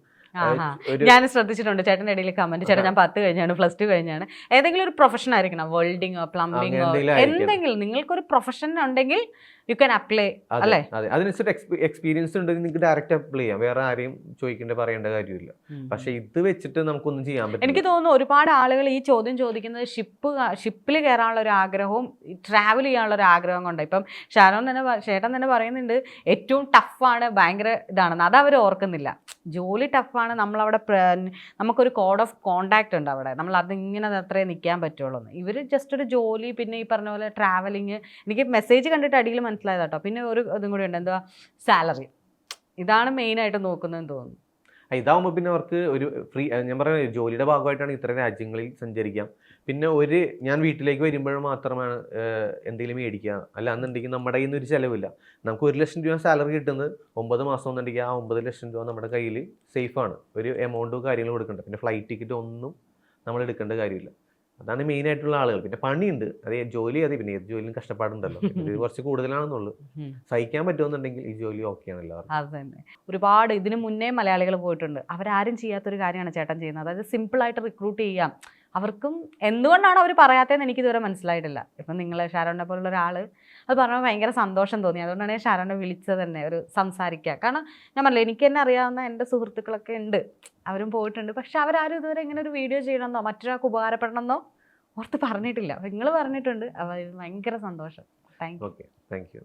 ഞാൻ ശ്രദ്ധിച്ചിട്ടുണ്ട് ചേട്ടൻ്റെ ഇടയിൽ കമന്റ്, ചേട്ടൻ ഞാൻ 10 കഴിഞ്ഞാണ്, +2 കഴിഞ്ഞാണ്. ഏതെങ്കിലും ഒരു പ്രൊഫഷൻ ആയിരിക്കണം, വെൽഡിങ്ങോ പ്ലംബിങ്ങോ എന്തെങ്കിലും. നിങ്ങൾക്കൊരു പ്രൊഫഷൻ ഉണ്ടെങ്കിൽ യു ക്യാൻ അപ്ലൈ, അല്ലേ? അതെ, അതിനനുസരിച്ച് എക്സ്പീരിയൻസ് ഉണ്ടെങ്കിൽ നിങ്ങൾക്ക് ഡയറക്റ്റ് അപ്ലൈ ചെയ്യാം. വേറെ ആരെയും പറയേണ്ട കാര്യമില്ല. പക്ഷെ ഇത് വെച്ചിട്ട് നമുക്കൊന്നും ചെയ്യാൻ പറ്റില്ല. എനിക്ക് തോന്നുന്നു ഒരുപാട് ആളുകൾ ഈ ചോദ്യം ചോദിക്കുന്നത് ഷിപ്പിൽ കയറാനുള്ള ഒരു ആഗ്രഹവും ട്രാവൽ ചെയ്യാനുള്ള ഒരു ആഗ്രഹം കൊണ്ടാണ്. ഇപ്പം ചേട്ടൻ തന്നെ പറയുന്നുണ്ട് ഏറ്റവും ടഫാണ്, ഭയങ്കര ഇതാണെന്ന്. അത് അവർ ഓർക്കുന്നില്ല. ജോലി ടഫാണ്. നമ്മളവിടെ നമുക്കൊരു കോഡ് ഓഫ് കോണ്ടാക്ട് ഉണ്ട് അവിടെ. നമ്മൾ അതിങ്ങനെ അത്രേ നിൽക്കാൻ പറ്റുള്ളൂ. ഇവർ ജസ്റ്റ് ഒരു ജോലി, പിന്നെ ഈ പറഞ്ഞ പോലെ ട്രാവലിങ്. എനിക്ക് മെസ്സേജ് കണ്ടിട്ട് അടിയിൽ മനസ്സിലായത് കേട്ടോ. പിന്നെ ഒരു ഇതും കൂടി ഉണ്ട്, എന്താ സാലറി. ഇതാണ് മെയിനായിട്ട് നോക്കുന്നതെന്ന് തോന്നുന്നു. ഇതാവുമ്പോൾ പിന്നെ അവർക്ക് ഒരു ഫ്രീ, ഞാൻ പറയുന്നത് ജോലിയുടെ ഭാഗമായിട്ടാണ് ഇത്ര രാജ്യങ്ങളിൽ സഞ്ചരിക്കാം. പിന്നെ ഞാൻ വീട്ടിലേക്ക് വരുമ്പോഴും മാത്രമാണ് എന്തെങ്കിലും മേടിക്കുക. അല്ല എന്നുണ്ടെങ്കിൽ നമ്മുടെ കയ്യിൽ നിന്ന് ഒരു ചിലവില്ല. നമുക്ക് 1 ലക്ഷം രൂപ സാലറി കിട്ടുന്നത് 9 മാസം എന്നുണ്ടെങ്കിൽ ആ 9 ലക്ഷം രൂപ നമ്മുടെ കയ്യിൽ സേഫാണ്. ഒരു എമൗണ്ട് കാര്യങ്ങൾ കൊടുക്കണ്ട. പിന്നെ ഫ്ലൈറ്റ് ടിക്കറ്റ് ഒന്നും നമ്മൾ എടുക്കേണ്ട കാര്യമില്ല. അതാണ് മെയിൻ ആയിട്ടുള്ള ആളുകൾ. പിന്നെ പണിയുണ്ട്, അത് ജോലി, അതെ, പിന്നെ ഏത് ജോലിയും കഷ്ടപ്പാടുണ്ടല്ലോ. ഇത് കുറച്ച് കൂടുതലാണെന്നുള്ളൂ. സഹിക്കാൻ പറ്റുമെന്നുണ്ടെങ്കിൽ ഈ ജോലി ഓക്കെയാണ് എല്ലാവർക്കും. അത് തന്നെ. ഒരുപാട് ഇതിനു മുന്നേ മലയാളികൾ പോയിട്ടുണ്ട്. അവരാരും ചെയ്യാത്തൊരു കാര്യമാണ് ചേട്ടൻ ചെയ്യുന്നത്. അതായത് സിമ്പിളായിട്ട് റിക്രൂട്ട് ചെയ്യാം. അവർക്കും എന്തുകൊണ്ടാണ് അവർ പറയാത്തതെന്ന് എനിക്കിതുവരെ മനസ്സിലായിട്ടില്ല. ഇപ്പം നിങ്ങൾ ഷാരോണിനെ പോലുള്ള ഒരാൾ അത് പറഞ്ഞാൽ ഭയങ്കര സന്തോഷം തോന്നി. അതുകൊണ്ടാണ് ഞാൻ ഷാരോണിനെ വിളിച്ചത് തന്നെ, ഒരു സംസാരിക്കുക. കാരണം ഞാൻ പറഞ്ഞില്ല, എനിക്ക് തന്നെ അറിയാവുന്ന എൻ്റെ സുഹൃത്തുക്കളൊക്കെ ഉണ്ട്, അവരും പോയിട്ടുണ്ട്. പക്ഷെ അവരാരും ഇതുവരെ ഇങ്ങനെ ഒരു വീഡിയോ ചെയ്യണമെന്നോ മറ്റൊരാൾക്ക് ഉപകാരപ്പെടണമെന്നോ ഓർത്ത് പറഞ്ഞിട്ടില്ല. നിങ്ങൾ പറഞ്ഞിട്ടുണ്ട്. ഭയങ്കര സന്തോഷം. Thank you.